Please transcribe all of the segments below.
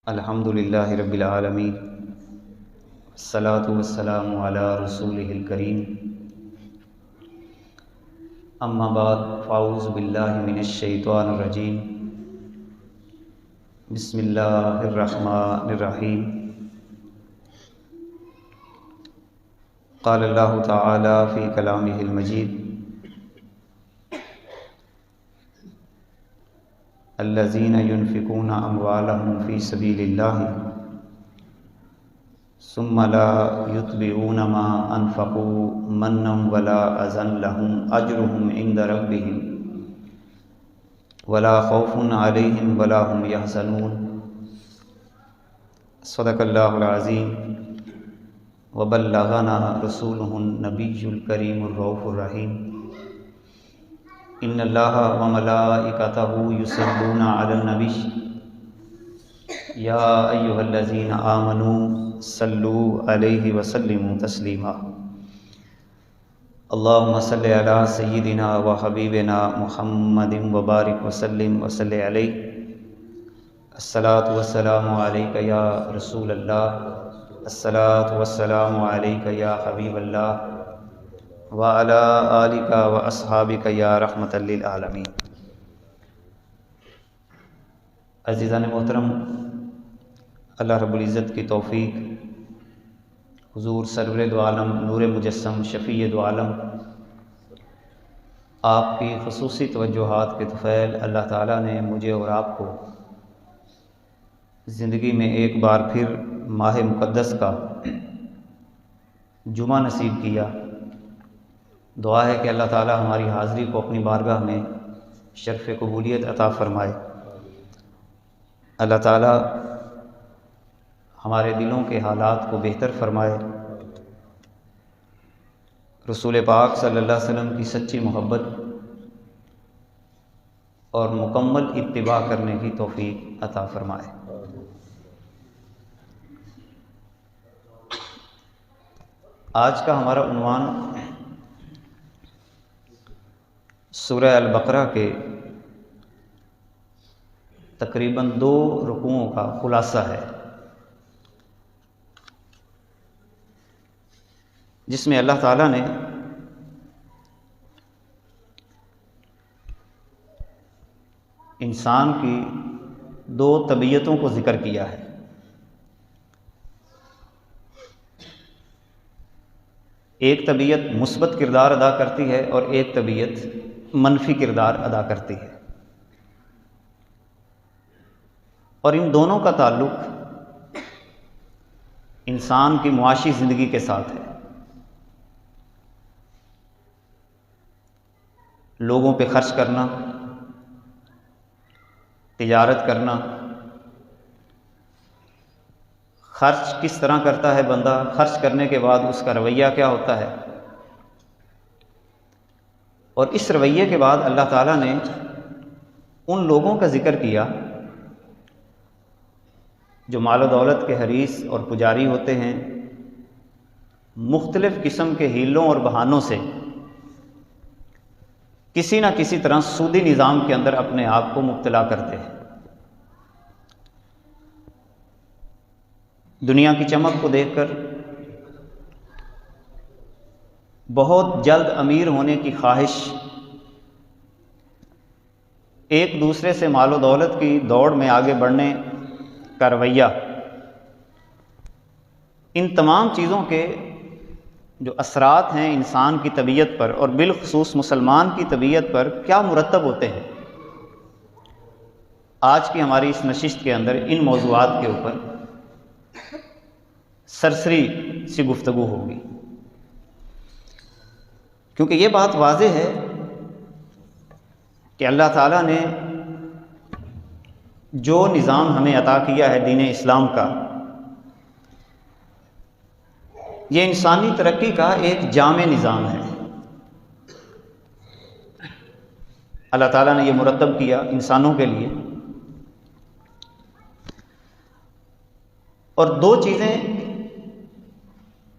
الحمدللہ رب العالمین والصلاة والسلام علی رسولہ الکریم اما بعد فاعوذ باللہ من الشیطان الرجیم بسم اللہ الرحمن الرحیم قال اللہ تعالی فی کلامہ المجید الذین ينفقون اموالهم فی سبیل اللہ ثم لا یتبعون ما انفقوا منا ولا اذى لهم اجرهم عند ربهم ولا خوف علیہم ولا هم يحزنون صدق اللہ العظیم وبلغنا رسولہ النبی الکریم الرؤوف الرحیم ان اللہ وملائکتہ یصلون علی النبی یا ایھا الذین آمنوا صلوا علیہ وسلموا تسلیما اللہم صل علی سیدنا و حبیبنا محمد وبارک وسلم وصلی علیہ الصلاۃ والسلام علیک یا رسول اللہ الصلاۃ والسلام علیک یا حبیب اللہ وعلی آلک و اصحابک یا رحمۃ للعالمین۔ عزیزان محترم، اللہ رب العزت کی توفیق، حضور سرور دو عالم نور مجسم شفیع دو عالم آپ کی خصوصی توجہات کے طفیل اللہ تعالیٰ نے مجھے اور آپ کو زندگی میں ایک بار پھر ماہ مقدس کا جمعہ نصیب کیا۔ دعا ہے کہ اللہ تعالیٰ ہماری حاضری کو اپنی بارگاہ میں شرف قبولیت عطا فرمائے۔ اللہ تعالیٰ ہمارے دلوں کے حالات کو بہتر فرمائے، رسول پاک صلی اللہ علیہ وسلم کی سچی محبت اور مکمل اتباع کرنے کی توفیق عطا فرمائے۔ آج کا ہمارا عنوان سورہ البقرہ کے تقریباً 2 رکوعوں کا خلاصہ ہے، جس میں اللہ تعالیٰ نے انسان کی 2 طبیعتوں کو ذکر کیا ہے۔ ایک طبیعت مثبت کردار ادا کرتی ہے اور ایک طبیعت منفی کردار ادا کرتی ہے، اور ان دونوں کا تعلق انسان کی معاشی زندگی کے ساتھ ہے۔ لوگوں پہ خرچ کرنا، تجارت کرنا، خرچ کس طرح کرتا ہے بندہ، خرچ کرنے کے بعد اس کا رویہ کیا ہوتا ہے، اور اس رویے کے بعد اللہ تعالیٰ نے ان لوگوں کا ذکر کیا جو مال و دولت کے حریص اور پجاری ہوتے ہیں، مختلف قسم کے ہیلوں اور بہانوں سے کسی نہ کسی طرح سودی نظام کے اندر اپنے آپ کو مبتلا کرتے ہیں۔ دنیا کی چمک کو دیکھ کر بہت جلد امیر ہونے کی خواہش، ایک دوسرے سے مال و دولت کی دوڑ میں آگے بڑھنے کا رویہ، ان تمام چیزوں کے جو اثرات ہیں انسان کی طبیعت پر اور بالخصوص مسلمان کی طبیعت پر کیا مرتب ہوتے ہیں، آج کی ہماری اس نشست کے اندر ان موضوعات کے اوپر سرسری سی گفتگو ہوگی، کیونکہ یہ بات واضح ہے کہ اللہ تعالیٰ نے جو نظام ہمیں عطا کیا ہے دین اسلام کا، یہ انسانی ترقی کا ایک جامع نظام ہے۔ اللہ تعالیٰ نے یہ مرتب کیا انسانوں کے لیے، اور 2 چیزیں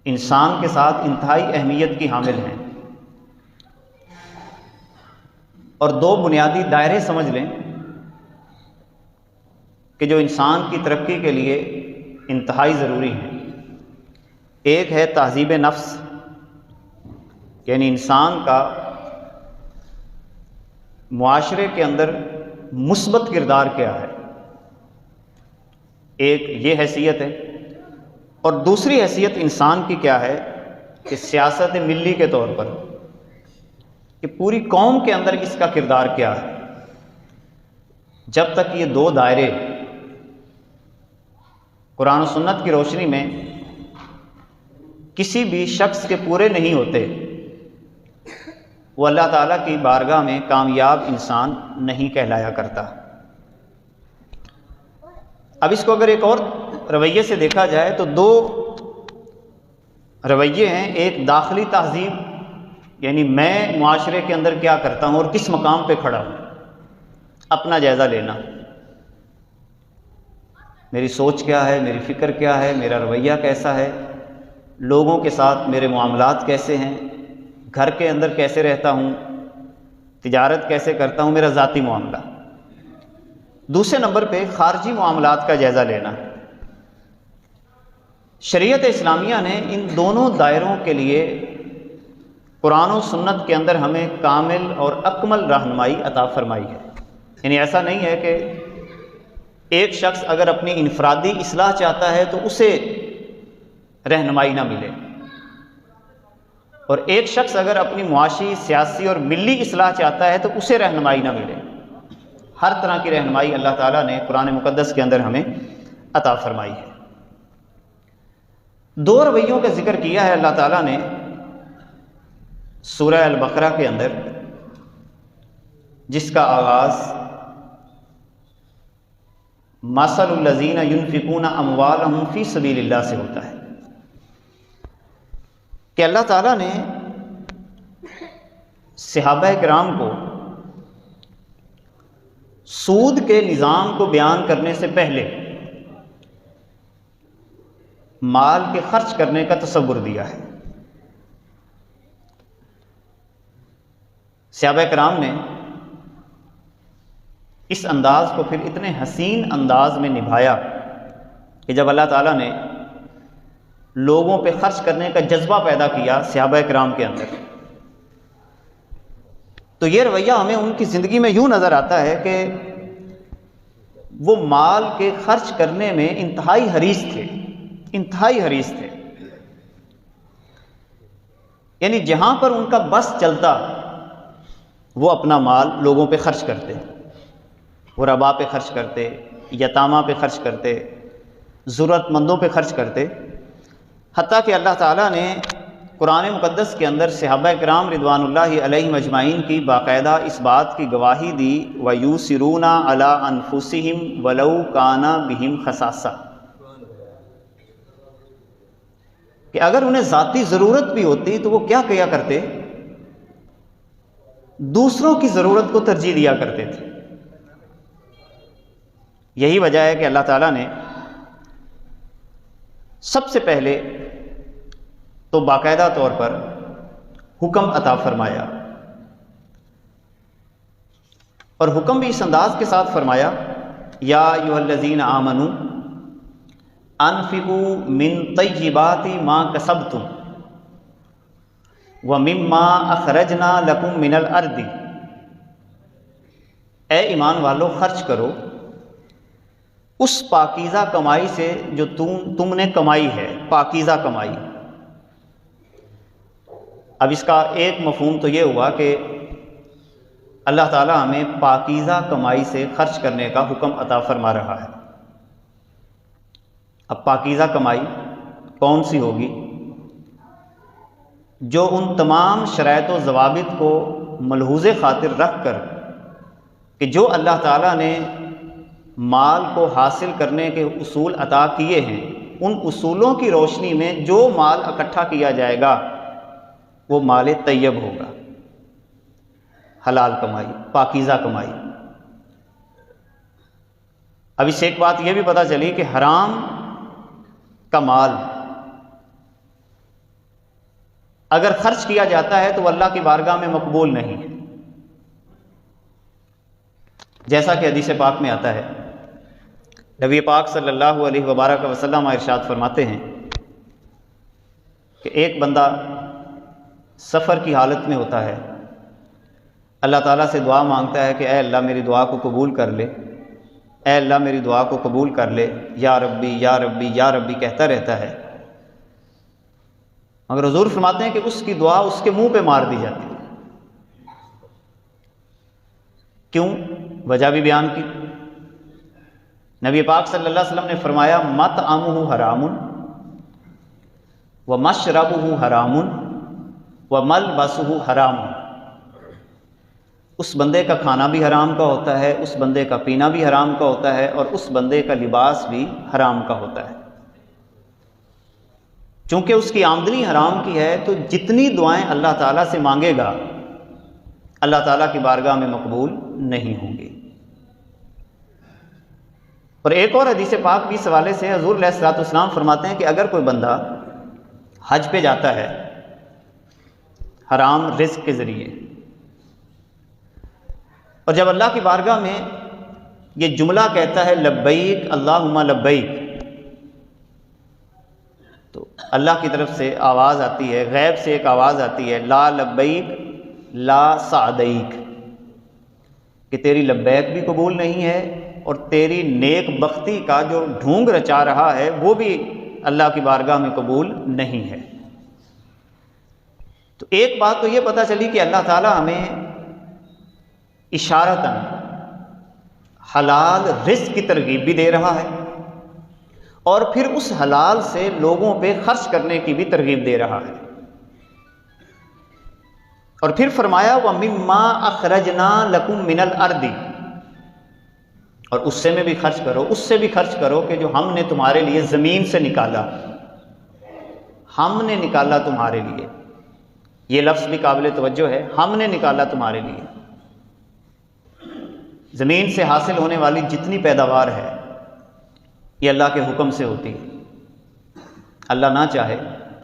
انسان کے ساتھ انتہائی اہمیت کی حامل ہیں، اور 2 بنیادی دائرے سمجھ لیں کہ جو انسان کی ترقی کے لیے انتہائی ضروری ہیں۔ ایک ہے تہذیب نفس، یعنی انسان کا معاشرے کے اندر مثبت کردار کیا ہے، ایک یہ حیثیت ہے، اور دوسری حیثیت انسان کی کیا ہے کہ سیاست ملی کے طور پر کہ پوری قوم کے اندر اس کا کردار کیا ہے۔ جب تک یہ دو دائرے قرآن و سنت کی روشنی میں کسی بھی شخص کے پورے نہیں ہوتے، وہ اللہ تعالیٰ کی بارگاہ میں کامیاب انسان نہیں کہلایا کرتا۔ اب اس کو اگر ایک اور رویے سے دیکھا جائے تو دو رویے ہیں، ایک داخلی تہذیب، یعنی میں معاشرے کے اندر کیا کرتا ہوں اور کس مقام پہ کھڑا ہوں، اپنا جائزہ لینا، میری سوچ کیا ہے، میری فکر کیا ہے، میرا رویہ کیسا ہے، لوگوں کے ساتھ میرے معاملات کیسے ہیں، گھر کے اندر کیسے رہتا ہوں، تجارت کیسے کرتا ہوں، میرا ذاتی معاملہ۔ دوسرے نمبر پہ خارجی معاملات کا جائزہ لینا۔ شریعت اسلامیہ نے ان دونوں دائروں کے لیے قرآن و سنت کے اندر ہمیں کامل اور اکمل رہنمائی عطا فرمائی ہے۔ یعنی ایسا نہیں ہے کہ ایک شخص اگر اپنی انفرادی اصلاح چاہتا ہے تو اسے رہنمائی نہ ملے، اور ایک شخص اگر اپنی معاشی، سیاسی اور ملی اصلاح چاہتا ہے تو اسے رہنمائی نہ ملے۔ ہر طرح کی رہنمائی اللہ تعالیٰ نے قرآن مقدس کے اندر ہمیں عطا فرمائی ہے۔ دو رویوں کا ذکر کیا ہے اللہ تعالیٰ نے سورہ البقرہ کے اندر، جس کا آغاز مثل الذین ينفقون اموالهم فی سبیل اللہ سے ہوتا ہے، کہ اللہ تعالیٰ نے صحابہ کرام کو سود کے نظام کو بیان کرنے سے پہلے مال کے خرچ کرنے کا تصور دیا ہے۔ صحابہ کرام نے اس انداز کو پھر اتنے حسین انداز میں نبھایا کہ جب اللہ تعالیٰ نے لوگوں پہ خرچ کرنے کا جذبہ پیدا کیا صحابہ کرام کے اندر، تو یہ رویہ ہمیں ان کی زندگی میں یوں نظر آتا ہے کہ وہ مال کے خرچ کرنے میں انتہائی حریص تھے، انتہائی حریص تھے۔ یعنی جہاں پر ان کا بس چلتا وہ اپنا مال لوگوں پہ خرچ کرتے، غرباء پہ خرچ کرتے، یتامہ پہ خرچ کرتے، ضرورت مندوں پہ خرچ کرتے، حتیٰ کہ اللہ تعالیٰ نے قرآن مقدس کے اندر صحابہ کرام رضوان اللہ علیہم اجمعین کی باقاعدہ اس بات کی گواہی دی وَيُؤْثِرُونَ عَلَىٰ أَنفُسِهِمْ وَلَوْ كَانَ بِهِمْ خَصَاصَةٌ، کہ اگر انہیں ذاتی ضرورت بھی ہوتی تو وہ کیا کیا کرتے، دوسروں کی ضرورت کو ترجیح دیا کرتے تھے۔ یہی وجہ ہے کہ اللہ تعالیٰ نے سب سے پہلے تو باقاعدہ طور پر حکم عطا فرمایا، اور حکم بھی اس انداز کے ساتھ فرمایا یا ایھا الذین آمنوا انفقوا من طیبات ما کسبتم ومما اخرجنا لکم من الارض، اے ایمان والو خرچ کرو اس پاکیزہ کمائی سے جو تم نے کمائی ہے، پاکیزہ کمائی۔ اب اس کا ایک مفہوم تو یہ ہوا کہ اللہ تعالیٰ ہمیں پاکیزہ کمائی سے خرچ کرنے کا حکم عطا فرما رہا ہے۔ اب پاکیزہ کمائی کون سی ہوگی؟ جو ان تمام شرائط و ضوابط کو ملحوظ خاطر رکھ کر کہ جو اللہ تعالیٰ نے مال کو حاصل کرنے کے اصول عطا کیے ہیں، ان اصولوں کی روشنی میں جو مال اکٹھا کیا جائے گا وہ مال طیب ہوگا، حلال کمائی، پاکیزہ کمائی۔ اب اس سے ایک بات یہ بھی پتہ چلی کہ حرام کا مال اگر خرچ کیا جاتا ہے تو وہ اللہ کی بارگاہ میں مقبول نہیں ہے، جیسا کہ حدیث پاک میں آتا ہے نبی پاک صلی اللہ علیہ وبارک وسلم ارشاد فرماتے ہیں کہ ایک بندہ سفر کی حالت میں ہوتا ہے، اللہ تعالیٰ سے دعا مانگتا ہے کہ اے اللہ میری دعا کو قبول کر لے، اے اللہ میری دعا کو قبول کر لے، یا ربی یا ربی یا ربی کہتا رہتا ہے، مگر حضور فرماتے ہیں کہ اس کی دعا اس کے منہ پہ مار دی جاتی ہے۔ کیوں؟ وجہ بھی بیان کی۔ نبی پاک صلی اللہ علیہ وسلم نے فرمایا مطعمہ حرام ومشربہ حرام وملبسہ حرام۔ اس بندے کا کھانا بھی حرام کا ہوتا ہے، اس بندے کا پینا بھی حرام کا ہوتا ہے، اور اس بندے کا لباس بھی حرام کا ہوتا ہے۔ چونکہ اس کی آمدنی حرام کی ہے تو جتنی دعائیں اللہ تعالیٰ سے مانگے گا اللہ تعالیٰ کی بارگاہ میں مقبول نہیں ہوں گی۔ اور ایک اور حدیث پاک بھی اس حوالے سے حضور علیہ الصلوۃ والسلام فرماتے ہیں کہ اگر کوئی بندہ حج پہ جاتا ہے حرام رزق کے ذریعے، اور جب اللہ کی بارگاہ میں یہ جملہ کہتا ہے لبیک اللہم لبیک، تو اللہ کی طرف سے آواز آتی ہے، غیب سے ایک آواز آتی ہے، لا لبیک لا سعدیک، کہ تیری لبیک بھی قبول نہیں ہے اور تیری نیک بختی کا جو ڈھونگ رچا رہا ہے وہ بھی اللہ کی بارگاہ میں قبول نہیں ہے۔ تو ایک بات تو یہ پتہ چلی کہ اللہ تعالیٰ ہمیں اشارتاً حلال رزق کی ترغیب بھی دے رہا ہے، اور پھر اس حلال سے لوگوں پہ خرچ کرنے کی بھی ترغیب دے رہا ہے۔ اور پھر فرمایا وَمِمَّا أَخْرَجْنَا لَكُم مِّنَ الْأَرْضِ، اور اس سے میں بھی خرچ کرو، اس سے بھی خرچ کرو کہ جو ہم نے تمہارے لیے زمین سے نکالا، ہم نے نکالا تمہارے لیے، یہ لفظ بھی قابل توجہ ہے، ہم نے نکالا تمہارے لیے۔ زمین سے حاصل ہونے والی جتنی پیداوار ہے یہ اللہ کے حکم سے ہوتی ہے، اللہ نہ چاہے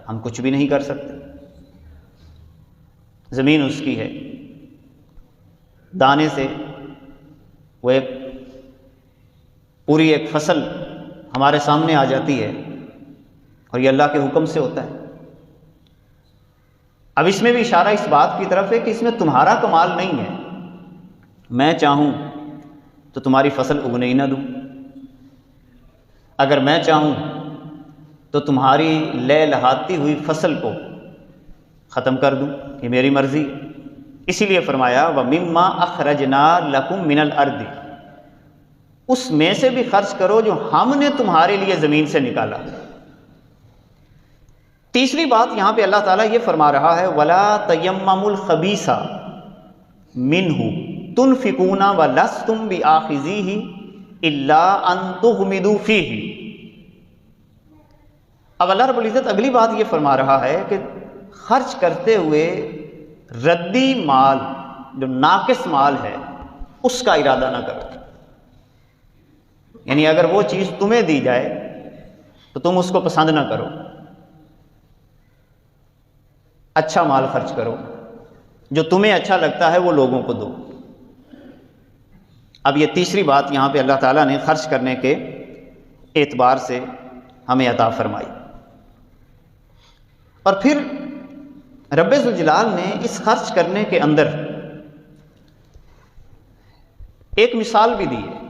ہم کچھ بھی نہیں کر سکتے۔ زمین اس کی ہے، دانے سے وہ ایک پوری ایک فصل ہمارے سامنے آ جاتی ہے، اور یہ اللہ کے حکم سے ہوتا ہے۔ اب اس میں بھی اشارہ اس بات کی طرف ہے کہ اس میں تمہارا کمال نہیں ہے، میں چاہوں تو تمہاری فصل اگنے ہی نہ دوں، اگر میں چاہوں تو تمہاری لے لہاتی ہوئی فصل کو ختم کر دوں، یہ میری مرضی۔ اسی لیے فرمایا وَمِمَّا أَخْرَجْنَا لَكُم مِّنَ الْأَرْضِ، اس میں سے بھی خرچ کرو جو ہم نے تمہارے لیے زمین سے نکالا۔ تیسری بات یہاں پہ اللہ تعالیٰ یہ فرما رہا ہے وَلَا تَيَمَّمُوا الْخَبِيثَ مِنْهُ تُنْفِقُونَ وَلَسْتُمْ بِآخِذِيهِ إِلَّا أَن تُغْمِضُوا فِيهِ۔ اب اللہ رب العزت اگلی بات یہ فرما رہا ہے کہ خرچ کرتے ہوئے ردی مال جو ناقص مال ہے اس کا ارادہ نہ کرو، یعنی اگر وہ چیز تمہیں دی جائے تو تم اس کو پسند نہ کرو، اچھا مال خرچ کرو، جو تمہیں اچھا لگتا ہے وہ لوگوں کو دو۔ اب یہ تیسری بات یہاں پہ اللہ تعالیٰ نے خرچ کرنے کے اعتبار سے ہمیں عطا فرمائی۔ اور پھر رب ذوالجلال نے اس خرچ کرنے کے اندر ایک مثال بھی دی ہے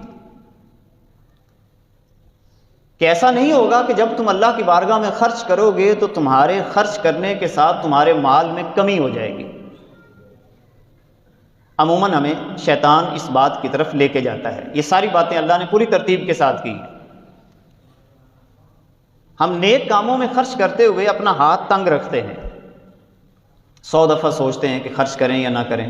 کہ ایسا نہیں ہوگا کہ جب تم اللہ کی بارگاہ میں خرچ کرو گے تو تمہارے خرچ کرنے کے ساتھ تمہارے مال میں کمی ہو جائے گی۔ عموماً ہمیں شیطان اس بات کی طرف لے کے جاتا ہے، یہ ساری باتیں اللہ نے پوری ترتیب کے ساتھ کی۔ ہم نیک کاموں میں خرچ کرتے ہوئے اپنا ہاتھ تنگ رکھتے ہیں، 100 دفعہ سوچتے ہیں کہ خرچ کریں یا نہ کریں،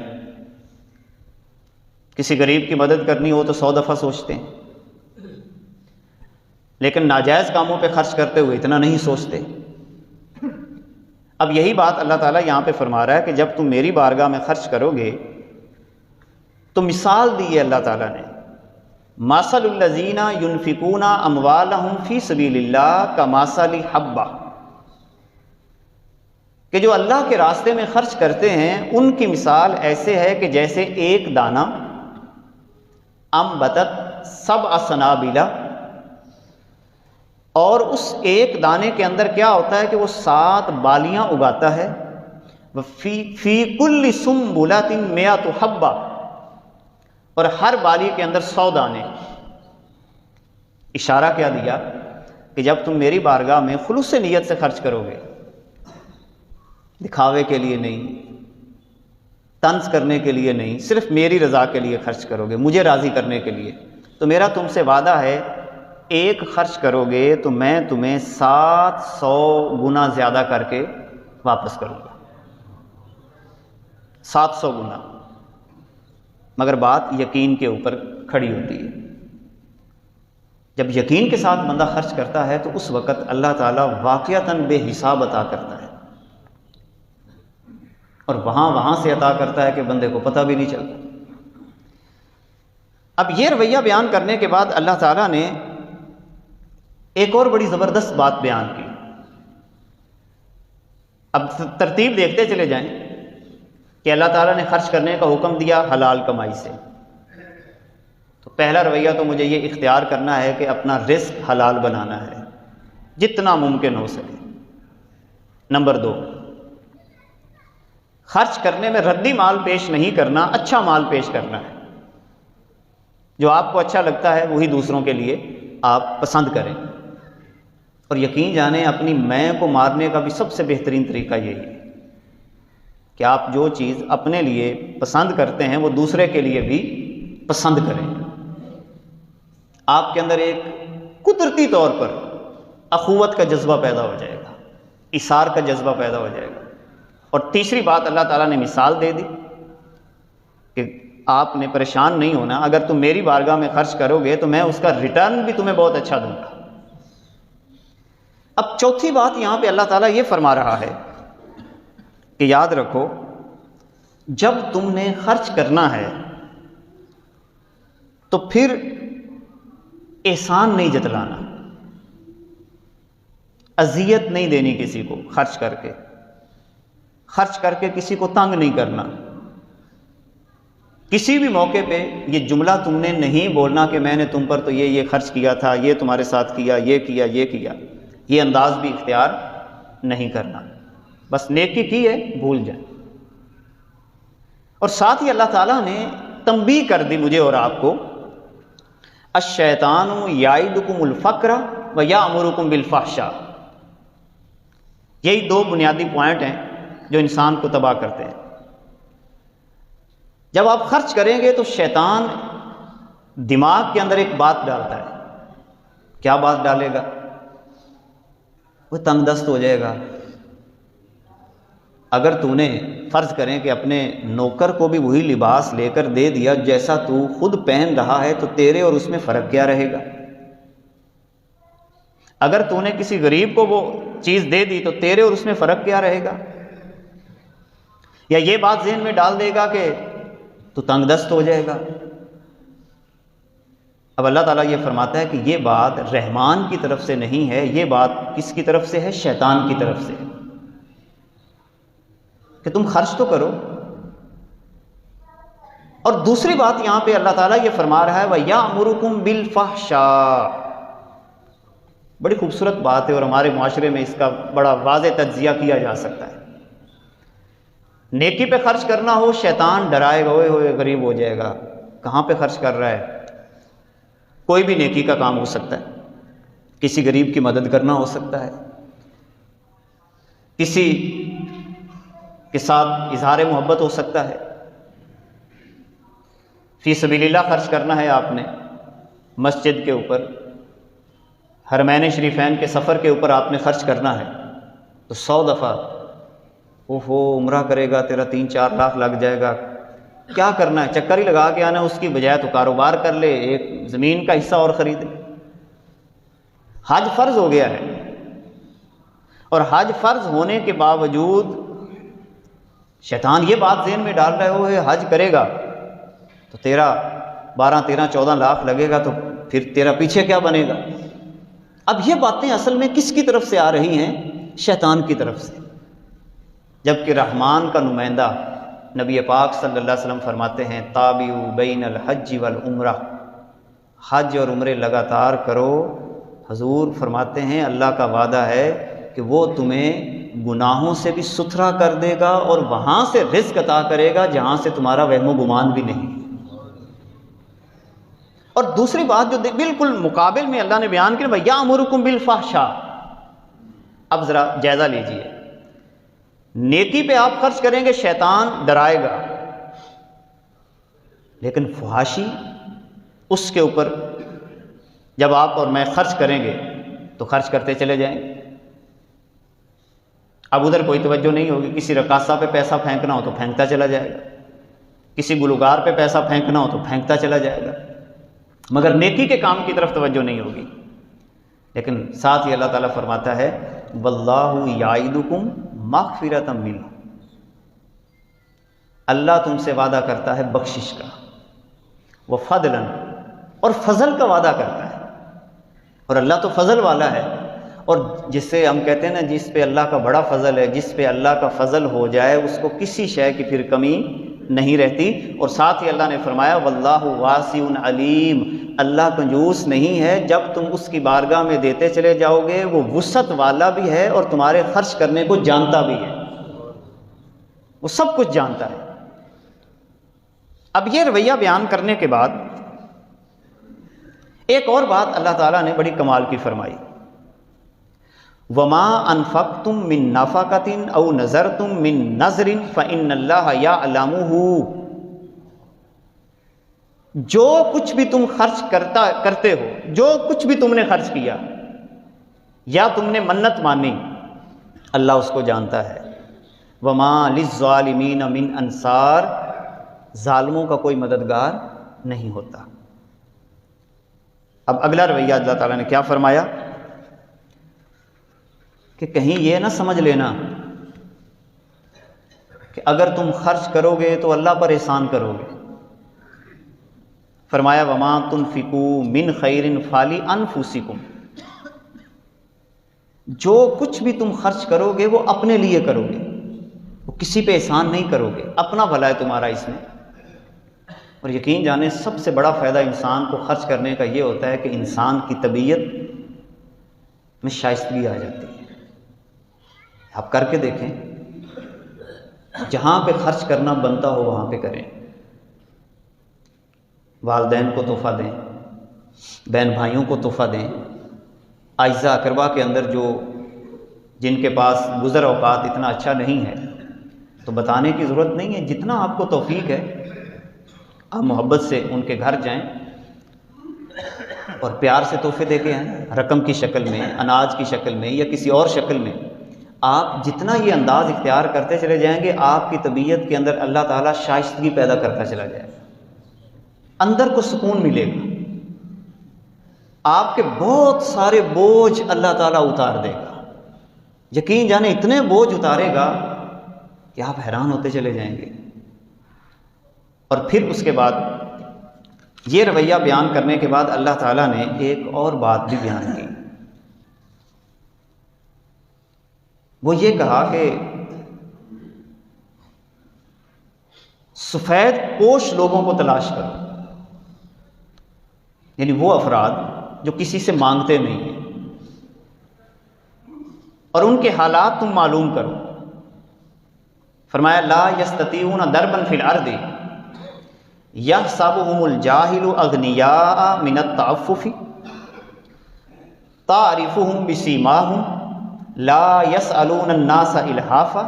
کسی غریب کی مدد کرنی ہو تو 100 دفعہ سوچتے ہیں، لیکن ناجائز کاموں پہ خرچ کرتے ہوئے اتنا نہیں سوچتے۔ اب یہی بات اللہ تعالیٰ یہاں پہ فرما رہا ہے کہ جب تم میری بارگاہ میں خرچ کرو گے تو مثال دی ہے اللہ تعالیٰ نے، مَثَلُ الَّذِينَ يُنْفِقُونَ أَمْوَالَهُمْ فِي سَبِيلِ اللَّهِ كَمَثَلِ حَبَّةٍ، کہ جو اللہ کے راستے میں خرچ کرتے ہیں ان کی مثال ایسے ہے کہ جیسے ایک دانہ انبتت سبع سنابل اور اس ایک دانے کے اندر کیا ہوتا ہے کہ وہ 7 بالیاں اگاتا ہے. فی کل سنبلۃ 100 حبہ، اور ہر بالی کے اندر 100 دانے. اشارہ کیا دیا کہ جب تم میری بارگاہ میں خلوص سے نیت سے خرچ کرو گے، دکھاوے کے لیے نہیں، طنز کرنے کے لیے نہیں، صرف میری رضا کے لیے خرچ کرو گے، مجھے راضی کرنے کے لیے، تو میرا تم سے وعدہ ہے ایک خرچ کرو گے تو میں تمہیں 700 گنا زیادہ کر کے واپس کروں گا. 700 گنا. مگر بات یقین کے اوپر کھڑی ہوتی ہے. جب یقین کے ساتھ بندہ خرچ کرتا ہے تو اس وقت اللہ تعالیٰ واقعتاً بے حساب عطا کرتا ہے، اور وہاں سے عطا کرتا ہے کہ بندے کو پتہ بھی نہیں چلتا. اب یہ رویہ بیان کرنے کے بعد اللہ تعالیٰ نے ایک اور بڑی زبردست بات بیان کی. اب ترتیب دیکھتے چلے جائیں کہ اللہ تعالیٰ نے خرچ کرنے کا حکم دیا حلال کمائی سے. تو پہلا رویہ تو مجھے یہ اختیار کرنا ہے کہ اپنا رزق حلال بنانا ہے جتنا ممکن ہو سکے. نمبر 2، خرچ کرنے میں ردی مال پیش نہیں کرنا، اچھا مال پیش کرنا ہے. جو آپ کو اچھا لگتا ہے وہی دوسروں کے لیے آپ پسند کریں. اور یقین جانیں اپنی میں کو مارنے کا بھی سب سے بہترین طریقہ یہی ہے کہ آپ جو چیز اپنے لیے پسند کرتے ہیں وہ دوسرے کے لیے بھی پسند کریں. آپ کے اندر ایک قدرتی طور پر اخوت کا جذبہ پیدا ہو جائے گا، ایثار کا جذبہ پیدا ہو جائے گا. اور تیسری بات اللہ تعالیٰ نے مثال دے دی کہ آپ نے پریشان نہیں ہونا، اگر تم میری بارگاہ میں خرچ کرو گے تو میں اس کا ریٹرن بھی تمہیں بہت اچھا دوں گا. اب چوتھی بات یہاں پہ اللہ تعالیٰ یہ فرما رہا ہے کہ یاد رکھو جب تم نے خرچ کرنا ہے تو پھر احسان نہیں جتلانا، اذیت نہیں دینی کسی کو. خرچ کر کے کسی کو تنگ نہیں کرنا. کسی بھی موقع پہ یہ جملہ تم نے نہیں بولنا کہ میں نے تم پر تو یہ خرچ کیا تھا، یہ تمہارے ساتھ کیا، یہ کیا، یہ کیا. یہ انداز بھی اختیار نہیں کرنا. بس نیکی کی ہے بھول جائیں. اور ساتھ ہی اللہ تعالیٰ نے تنبیہ کر دی مجھے اور آپ کو، الشیطان یعدکم الفقر ویأمرکم بالفحشاء. یہی 2 بنیادی پوائنٹ ہیں جو انسان کو تباہ کرتے ہیں. جب آپ خرچ کریں گے تو شیطان دماغ کے اندر ایک بات ڈالتا ہے. کیا بات ڈالے گا؟ وہ تنگ دست ہو جائے گا. اگر تو نے فرض کریں کہ اپنے نوکر کو بھی وہی لباس لے کر دے دیا جیسا تو خود پہن رہا ہے تو تیرے اور اس میں فرق کیا رہے گا؟ اگر تو نے کسی غریب کو وہ چیز دے دی تو تیرے اور اس میں فرق کیا رہے گا؟ یا یہ بات ذہن میں ڈال دے گا کہ تو تنگ دست ہو جائے گا. اب اللہ تعالیٰ یہ فرماتا ہے کہ یہ بات رحمان کی طرف سے نہیں ہے، یہ بات کس کی طرف سے ہے؟ شیطان کی طرف سے، کہ تم خرچ تو کرو. اور دوسری بات یہاں پہ اللہ تعالیٰ یہ فرما رہا ہے وَيَأْمُرُكُمْ بِالْفَحْشَاءِ. بڑی خوبصورت بات ہے اور ہمارے معاشرے میں اس کا بڑا واضح تجزیہ کیا جا سکتا ہے. نیکی پہ خرچ کرنا ہو، شیطان ڈرائے گا، ہوئے ہوئے غریب ہو جائے گا، کہاں پہ خرچ کر رہا ہے؟ کوئی بھی نیکی کا کام ہو سکتا ہے. کسی غریب کی مدد کرنا ہو سکتا ہے، کسی کے ساتھ اظہار محبت ہو سکتا ہے. فی سبیل اللہ خرچ کرنا ہے آپ نے، مسجد کے اوپر، حرمین شریفین کے سفر کے اوپر آپ نے خرچ کرنا ہے تو 100 دفعہ عمرہ کرے گا تیرا 3-4 لاکھ لگ جائے گا. کیا کرنا ہے؟ چکر ہی لگا کے آنا، اس کی بجائے تو کاروبار کر لے، ایک زمین کا حصہ اور خریدے. حج فرض ہو گیا ہے، اور حج فرض ہونے کے باوجود شیطان یہ بات ذہن میں ڈال رہے ہو حج کرے گا تو تیرا 12-13-14 لاکھ لگے گا، تو پھر تیرا پیچھے کیا بنے گا؟ اب یہ باتیں اصل میں کس کی طرف سے آ رہی ہیں؟ شیطان کی طرف سے. جبکہ رحمان کا نمائندہ نبی پاک صلی اللہ علیہ وسلم فرماتے ہیں تابعوا بین الحج والعمرہ، حج اور عمرے لگاتار کرو حضور فرماتے ہیں اللہ کا وعدہ ہے کہ وہ تمہیں گناہوں سے بھی ستھرا کر دے گا اور وہاں سے رزق عطا کرے گا جہاں سے تمہارا وہم و گمان بھی نہیں۔ اور دوسری بات جو بالکل مقابل میں اللہ نے بیان کی، وَيَأْمُرُكُمْ بِالْفَحْشَاءِ، اب ذرا جائزہ لیجئے، نیکی پہ آپ خرچ کریں گے شیطان ڈرائے گا، لیکن فحاشی اس کے اوپر جب آپ اور میں خرچ کریں گے تو خرچ کرتے چلے جائیں گے۔ اب ادھر کوئی توجہ نہیں ہوگی، کسی رقاصہ پہ پیسہ پھینکنا ہو تو پھینکتا چلا جائے گا، کسی گلوکار پہ پیسہ پھینکنا ہو تو پھینکتا چلا جائے گا، مگر نیکی کے کام کی طرف توجہ نہیں ہوگی۔ لیکن ساتھ ہی اللہ تعالیٰ فرماتا ہے وَاللَّهُ يَعِدُكُمْ مَغْفِرَةً مِّنْهُ، اللہ تم سے وعدہ کرتا ہے بخشش کا، وَفَضْلًا، اور فضل کا وعدہ کرتا ہے، اور اللہ تو فضل والا ہے، اور جس سے ہم کہتے ہیں نا جس پہ اللہ کا بڑا فضل ہے، جس پہ اللہ کا فضل ہو جائے اس کو کسی شے کی پھر کمی نہیں رہتی۔ اور ساتھ ہی اللہ نے فرمایا واللہ واسع علیم، اللہ کنجوس نہیں ہے، جب تم اس کی بارگاہ میں دیتے چلے جاؤ گے وہ وسعت والا بھی ہے اور تمہارے خرچ کرنے کو جانتا بھی ہے، وہ سب کچھ جانتا ہے۔ اب یہ رویہ بیان کرنے کے بعد ایک اور بات اللہ تعالیٰ نے بڑی کمال کی فرمائی، وَمَا أَنفَقْتُم مِّن نَفَقَةٍ أَوْ نَذَرْتُم مِّن نَذْرٍ فَإِنَّ اللَّهَ يَعْلَمُهُ، جو کچھ بھی تم خرچ کرتے ہو، جو کچھ بھی تم نے خرچ کیا یا تم نے منت مانی، اللہ اس کو جانتا ہے۔ وَمَا لِلظَّالِمِينَ مِنْ أَنصَارٍ، ظالموں کا کوئی مددگار نہیں ہوتا۔ اب اگلا رویہ اللہ تعالیٰ نے کیا فرمایا کہ کہیں یہ نہ سمجھ لینا کہ اگر تم خرچ کرو گے تو اللہ پر احسان کرو گے۔ فرمایا وَمَا تُنْفِقُوا مِنْ خَيْرٍ فَلِأَنفُسِكُمْ، جو کچھ بھی تم خرچ کرو گے وہ اپنے لیے کرو گے، وہ کسی پہ احسان نہیں کرو گے، اپنا بھلا ہے تمہارا اس میں۔ اور یقین جانیں سب سے بڑا فائدہ انسان کو خرچ کرنے کا یہ ہوتا ہے کہ انسان کی طبیعت میں شائستگی آ جاتی ہے۔ آپ کر کے دیکھیں، جہاں پہ خرچ کرنا بنتا ہو وہاں پہ کریں، والدین کو تحفہ دیں، بہن بھائیوں کو تحفہ دیں، اعزاء اقربا کے اندر جن کے پاس گزر اوقات اتنا اچھا نہیں ہے تو بتانے کی ضرورت نہیں ہے، جتنا آپ کو توفیق ہے آپ محبت سے ان کے گھر جائیں اور پیار سے تحفے دے کے آئیں، رقم کی شکل میں، اناج کی شکل میں یا کسی اور شکل میں۔ آپ جتنا یہ انداز اختیار کرتے چلے جائیں گے آپ کی طبیعت کے اندر اللہ تعالیٰ شائستگی پیدا کرتا چلا جائے گا، اندر کو سکون ملے گا، آپ کے بہت سارے بوجھ اللہ تعالیٰ اتار دے گا، یقین جانے اتنے بوجھ اتارے گا کہ آپ حیران ہوتے چلے جائیں گے۔ اور پھر اس کے بعد یہ رویہ بیان کرنے کے بعد اللہ تعالیٰ نے ایک اور بات بھی بیان کی، وہ یہ کہا کہ سفید پوش لوگوں کو تلاش کرو، یعنی وہ افراد جو کسی سے مانگتے نہیں ہیں، اور ان کے حالات تم معلوم کرو۔ فرمایا لا یستطیعون ضربا فی الارض یحسبهم الجاہل اغنیاء من التعفف تعرفهم بسیماہم لا یسألون الناس الحافا۔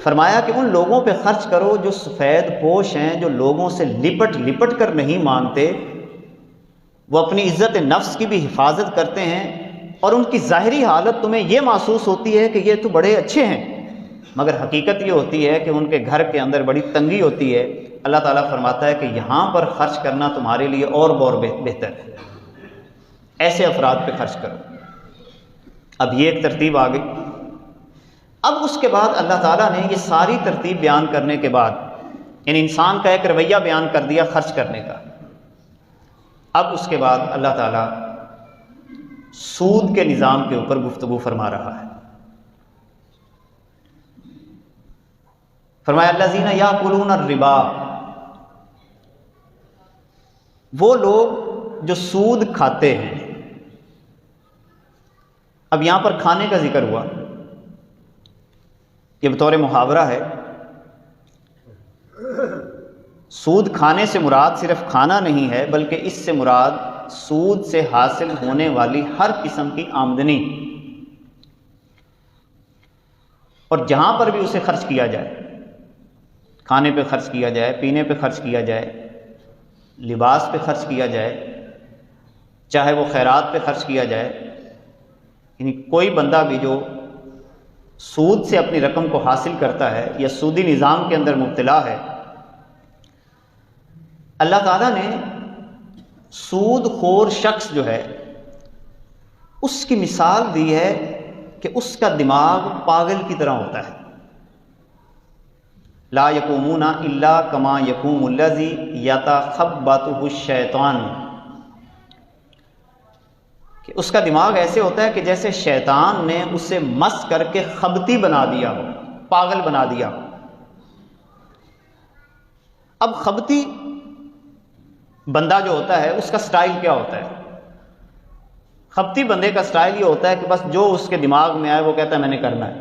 فرمایا کہ ان لوگوں پہ خرچ کرو جو سفید پوش ہیں، جو لوگوں سے لپٹ کر نہیں مانگتے، وہ اپنی عزت نفس کی بھی حفاظت کرتے ہیں، اور ان کی ظاہری حالت تمہیں یہ محسوس ہوتی ہے کہ یہ تو بڑے اچھے ہیں، مگر حقیقت یہ ہوتی ہے کہ ان کے گھر کے اندر بڑی تنگی ہوتی ہے۔ اللہ تعالیٰ فرماتا ہے کہ یہاں پر خرچ کرنا تمہارے لیے اور بہتر ہے، ایسے افراد پہ خرچ کرو۔ اب یہ ایک ترتیب آ گئی۔ اب اس کے بعد اللہ تعالیٰ نے یہ ساری ترتیب بیان کرنے کے بعد ان انسان کا ایک رویہ بیان کر دیا خرچ کرنے کا۔ اب اس کے بعد اللہ تعالیٰ سود کے نظام کے اوپر گفتگو فرما رہا ہے۔ فرمایا الذین یاکلون الربا، وہ لوگ جو سود کھاتے ہیں، اب یہاں پر کھانے کا ذکر ہوا، یہ بطور محاورہ ہے۔ سود کھانے سے مراد صرف کھانا نہیں ہے، بلکہ اس سے مراد سود سے حاصل ہونے والی ہر قسم کی آمدنی، اور جہاں پر بھی اسے خرچ کیا جائے، کھانے پہ خرچ کیا جائے، پینے پہ خرچ کیا جائے، لباس پہ خرچ کیا جائے، چاہے وہ خیرات پہ خرچ کیا جائے، یعنی کوئی بندہ بھی جو سود سے اپنی رقم کو حاصل کرتا ہے یا سودی نظام کے اندر مبتلا ہے، اللہ تعالیٰ نے سود خور شخص جو ہے اس کی مثال دی ہے کہ اس کا دماغ پاگل کی طرح ہوتا ہے۔ لا یقومون الا کما یقوم الذی یتخبطہ الشیطان، کہ اس کا دماغ ایسے ہوتا ہے کہ جیسے شیطان نے اسے مس کر کے خبتی بنا دیا ہو، پاگل بنا دیا ہو۔ اب خبتی بندہ جو ہوتا ہے اس کا سٹائل کیا ہوتا ہے؟ خبتی بندے کا سٹائل یہ ہوتا ہے کہ بس جو اس کے دماغ میں آئے وہ کہتا ہے میں نے کرنا ہے۔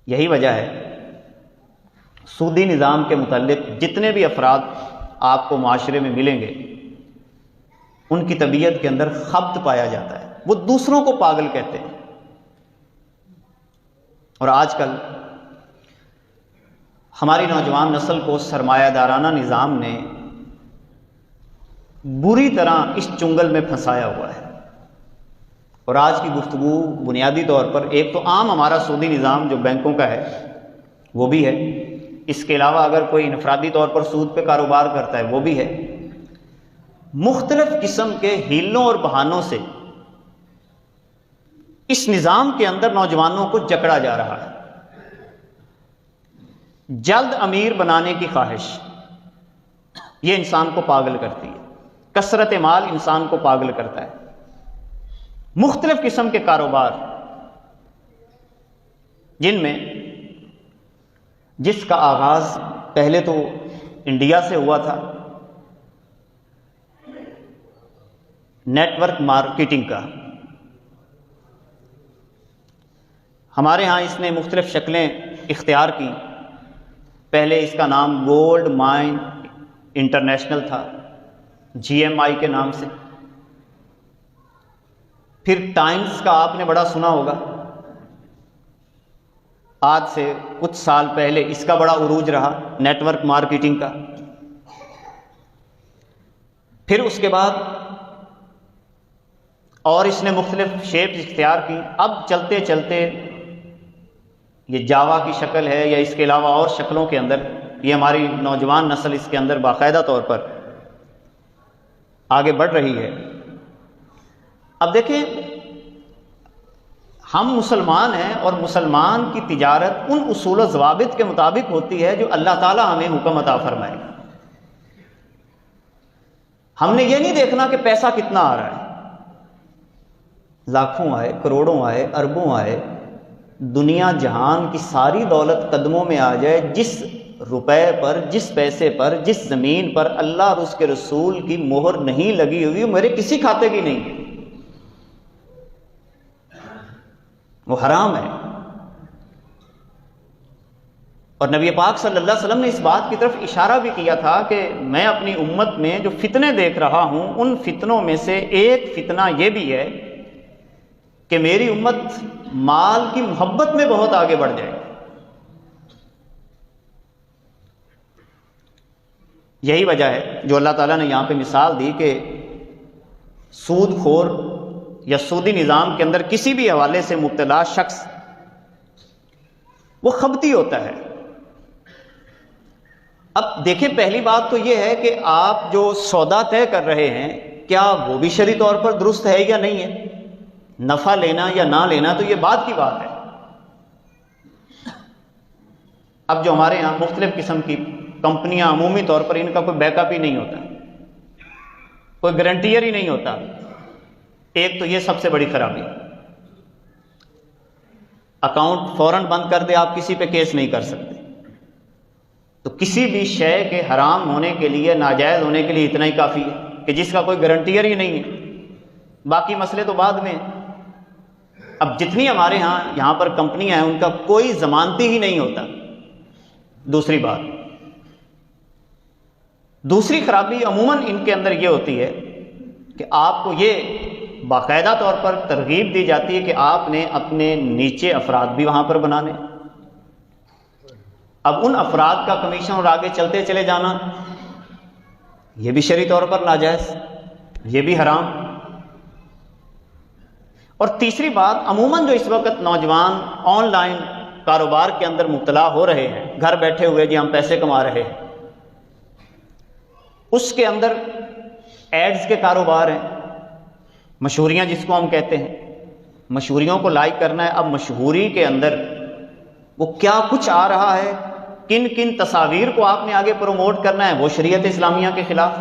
یہی وجہ ہے سودی نظام کے متعلق جتنے بھی افراد آپ کو معاشرے میں ملیں گے ان کی طبیعت کے اندر خبط پایا جاتا ہے، وہ دوسروں کو پاگل کہتے ہیں۔ اور آج کل ہماری نوجوان نسل کو سرمایہ دارانہ نظام نے بری طرح اس چنگل میں پھنسایا ہوا ہے، اور آج کی گفتگو بنیادی طور پر ایک تو عام ہمارا سودی نظام جو بینکوں کا ہے وہ بھی ہے، اس کے علاوہ اگر کوئی انفرادی طور پر سود پہ کاروبار کرتا ہے وہ بھی ہے، مختلف قسم کے ہیلوں اور بہانوں سے اس نظام کے اندر نوجوانوں کو جکڑا جا رہا ہے۔ جلد امیر بنانے کی خواہش یہ انسان کو پاگل کرتی ہے، کثرت مال انسان کو پاگل کرتا ہے، مختلف قسم کے کاروبار جن میں جس کا آغاز پہلے تو انڈیا سے ہوا تھا، نیٹ ورک مارکیٹنگ کا، ہمارے ہاں اس نے مختلف شکلیں اختیار کی۔ پہلے اس کا نام گولڈ مائن انٹرنیشنل تھا GMI کے نام سے، پھر ٹائمز کا آپ نے بڑا سنا ہوگا، آج سے کچھ سال پہلے اس کا بڑا عروج رہا نیٹ ورک مارکیٹنگ کا۔ پھر اس کے بعد اور اس نے مختلف شیپ اختیار کی، اب چلتے چلتے یہ جاوا کی شکل ہے یا اس کے علاوہ اور شکلوں کے اندر یہ ہماری نوجوان نسل اس کے اندر باقاعدہ طور پر آگے بڑھ رہی ہے۔ اب دیکھیں ہم مسلمان ہیں، اور مسلمان کی تجارت ان اصول و ضوابط کے مطابق ہوتی ہے جو اللہ تعالیٰ ہمیں حکم عطا فرمائے۔ ہم نے یہ نہیں دیکھنا کہ پیسہ کتنا آ رہا ہے، لاکھوں آئے، کروڑوں آئے، اربوں آئے، دنیا جہان کی ساری دولت قدموں میں آ جائے، جس روپے پر، جس پیسے پر، جس زمین پر اللہ اور اس کے رسول کی مہر نہیں لگی ہوئی وہ میرے کسی کھاتے کی نہیں ہے، وہ حرام ہے۔ اور نبی پاک صلی اللہ علیہ وسلم نے اس بات کی طرف اشارہ بھی کیا تھا کہ میں اپنی امت میں جو فتنے دیکھ رہا ہوں ان فتنوں میں سے ایک فتنہ یہ بھی ہے کہ میری امت مال کی محبت میں بہت آگے بڑھ جائے۔ یہی وجہ ہے جو اللہ تعالیٰ نے یہاں پہ مثال دی کہ سود خور یا سودی نظام کے اندر کسی بھی حوالے سے مبتلا شخص وہ خبتی ہوتا ہے۔ اب دیکھیں پہلی بات تو یہ ہے کہ آپ جو سودا طے کر رہے ہیں کیا وہ بھی شرعی طور پر درست ہے یا نہیں ہے، نفع لینا یا نہ لینا تو یہ بات کی بات ہے۔ اب جو ہمارے یہاں مختلف قسم کی کمپنیاں عمومی طور پر ان کا کوئی بیک اپ ہی نہیں ہوتا، کوئی گارنٹیئر ہی نہیں ہوتا، ایک تو یہ سب سے بڑی خرابی، اکاؤنٹ فوراً بند کر دے، آپ کسی پہ کیس نہیں کر سکتے۔ تو کسی بھی شے کے حرام ہونے کے لیے، ناجائز ہونے کے لیے اتنا ہی کافی ہے کہ جس کا کوئی گارنٹیئر ہی نہیں ہے، باقی مسئلے تو بعد میں ہیں۔ اب جتنی ہمارے یہاں پر کمپنیاں ہیں ان کا کوئی ضمانتی ہی نہیں ہوتا۔ دوسری بات، دوسری خرابی عموماً ان کے اندر یہ ہوتی ہے کہ آپ کو یہ باقاعدہ طور پر ترغیب دی جاتی ہے کہ آپ نے اپنے نیچے افراد بھی وہاں پر بنانے، اب ان افراد کا کمیشن اور آگے چلتے چلے جانا، یہ بھی شرعی طور پر ناجائز، یہ بھی حرام۔ اور تیسری بات، عموماً جو اس وقت نوجوان آن لائن کاروبار کے اندر مبتلا ہو رہے ہیں، گھر بیٹھے ہوئے جی ہم پیسے کما رہے ہیں، اس کے اندر ایڈز کے کاروبار ہیں، مشہوریاں جس کو ہم کہتے ہیں، مشہوریوں کو لائک کرنا ہے۔ اب مشہوری کے اندر وہ کیا کچھ آ رہا ہے، کن کن تصاویر کو آپ نے آگے پروموٹ کرنا ہے، وہ شریعت اسلامیہ کے خلاف۔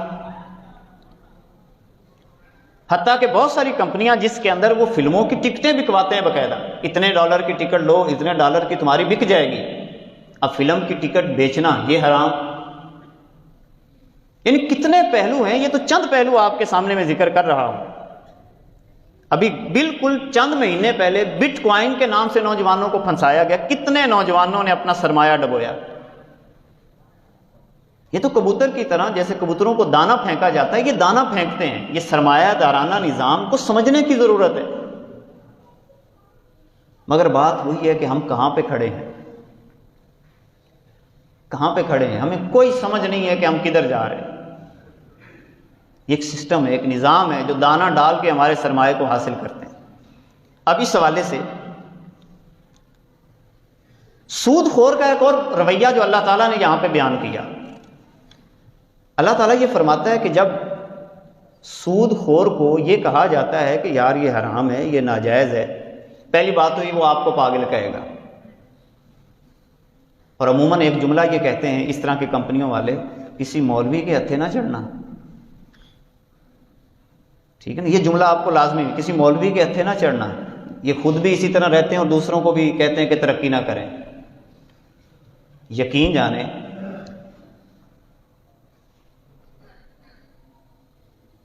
حتیٰ کہ بہت ساری کمپنیاں جس کے اندر وہ فلموں کی ٹکٹیں بکواتے ہیں باقاعدہ، اتنے ڈالر کی ٹکٹ لو، اتنے ڈالر کی تمہاری بک جائے گی۔ اب فلم کی ٹکٹ بیچنا یہ حرام۔ یعنی کتنے پہلو ہیں، یہ تو چند پہلو آپ کے سامنے میں ذکر کر رہا ہوں۔ ابھی بالکل چند مہینے پہلے بٹ کوائن کے نام سے نوجوانوں کو پھنسایا گیا، کتنے نوجوانوں نے اپنا سرمایہ ڈبویا۔ یہ تو کبوتر کی طرح، جیسے کبوتروں کو دانہ پھینکا جاتا ہے، یہ دانہ پھینکتے ہیں۔ یہ سرمایہ دارانہ نظام کو سمجھنے کی ضرورت ہے۔ مگر بات وہی ہے کہ ہم کہاں پہ کھڑے ہیں، کہاں پہ کھڑے ہیں، ہمیں کوئی سمجھ نہیں ہے کہ ہم کدھر جا رہے ہیں۔ یہ ایک سسٹم ہے، ایک نظام ہے جو دانہ ڈال کے ہمارے سرمایہ کو حاصل کرتے ہیں۔ اب اس حوالے سے سود خور کا ایک اور رویہ جو اللہ تعالیٰ نے یہاں پہ بیان کیا، اللہ تعالیٰ یہ فرماتا ہے کہ جب سود خور کو یہ کہا جاتا ہے کہ یار یہ حرام ہے، یہ ناجائز ہے، پہلی بات تو یہ وہ آپ کو پاگل کہے گا، اور عموماً ایک جملہ یہ کہتے ہیں اس طرح کی کمپنیوں والے، کسی مولوی کے ہتھے نہ چڑھنا، ٹھیک ہے نا، یہ جملہ آپ کو لازمی ہے، کسی مولوی کے ہتھے نہ چڑھنا۔ یہ خود بھی اسی طرح رہتے ہیں اور دوسروں کو بھی کہتے ہیں کہ ترقی نہ کریں۔ یقین جانیں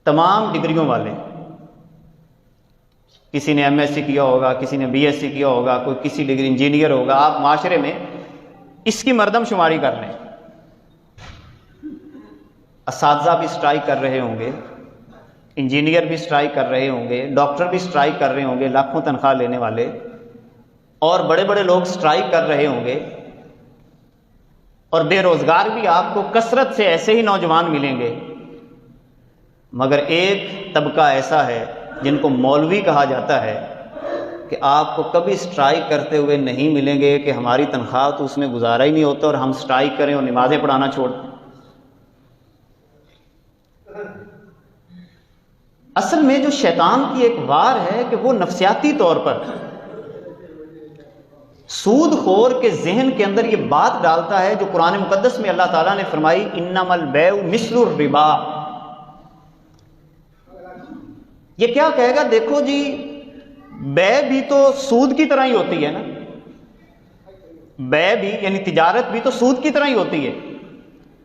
تمام ڈگریوں والے، کسی نے ایم ایس سی کیا ہوگا، کسی نے بی ایس سی کیا ہوگا، کوئی کسی ڈگری انجینئر ہوگا، آپ معاشرے میں اس کی مردم شماری کر لیں، اساتذہ بھی اسٹرائک کر رہے ہوں گے، انجینئر بھی اسٹرائک کر رہے ہوں گے، ڈاکٹر بھی اسٹرائک کر رہے ہوں گے، لاکھوں تنخواہ لینے والے، اور بڑے بڑے لوگ اسٹرائک کر رہے ہوں گے، اور بے روزگار بھی آپ کو کثرت سے ایسے ہی نوجوان ملیں گے۔ مگر ایک طبقہ ایسا ہے جن کو مولوی کہا جاتا ہے کہ آپ کو کبھی اسٹرائک کرتے ہوئے نہیں ملیں گے کہ ہماری تنخواہ تو اس میں گزارا ہی نہیں ہوتا اور ہم اسٹرائک کریں اور نمازیں پڑھانا چھوڑ دیں۔ اصل میں جو شیطان کی ایک وار ہے کہ وہ نفسیاتی طور پر سود خور کے ذہن کے اندر یہ بات ڈالتا ہے جو قرآن مقدس میں اللہ تعالیٰ نے فرمائی انما البیع مثل الربا۔ یہ کیا کہے گا، دیکھو جی بیع بھی تو سود کی طرح ہی ہوتی ہے نا، بیع بھی یعنی تجارت بھی تو سود کی طرح ہی ہوتی ہے۔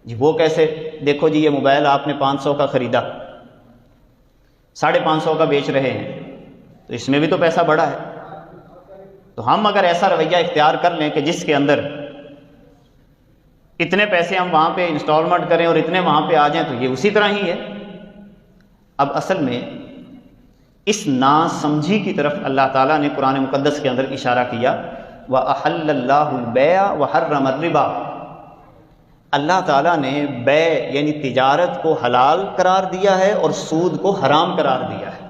جی وہ کیسے؟ دیکھو جی یہ موبائل آپ نے 500 کا خریدا، 550 کا بیچ رہے ہیں، تو اس میں بھی تو پیسہ بڑا ہے۔ تو ہم اگر ایسا رویہ اختیار کر لیں کہ جس کے اندر اتنے پیسے ہم وہاں پہ انسٹالمنٹ کریں اور اتنے وہاں پہ آ جائیں، تو یہ اسی طرح ہی ہے۔ اب اصل میں اس ناسمجھی کی طرف اللہ تعالیٰ نے قرآن مقدس کے اندر اشارہ کیا، وَأَحَلَّ اللَّهُ الْبَيْعَ وَحَرَّمَ الرِّبَا۔ اللہ تعالیٰ نے بیع یعنی تجارت کو حلال قرار دیا ہے اور سود کو حرام قرار دیا ہے۔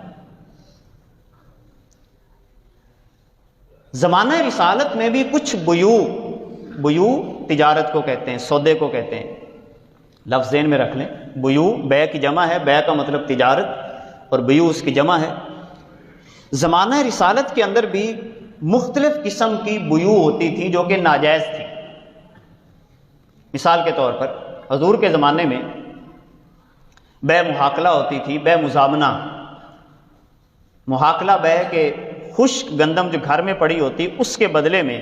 زمانہ رسالت میں بھی کچھ بیوع تجارت کو کہتے ہیں، سودے کو کہتے ہیں، لفظ ذہن میں رکھ لیں، بیوع بیع کی جمع ہے، بیع کا مطلب تجارت اور بیوع اس کی جمع ہے۔ زمانہ رسالت کے اندر بھی مختلف قسم کی بیوع ہوتی تھی جو کہ ناجائز تھی۔ مثال کے طور پر حضور کے زمانے میں بیع محاکلہ ہوتی تھی، بیع مزامنہ۔ محاکلہ بیع کے خشک گندم جو گھر میں پڑی ہوتی، اس کے بدلے میں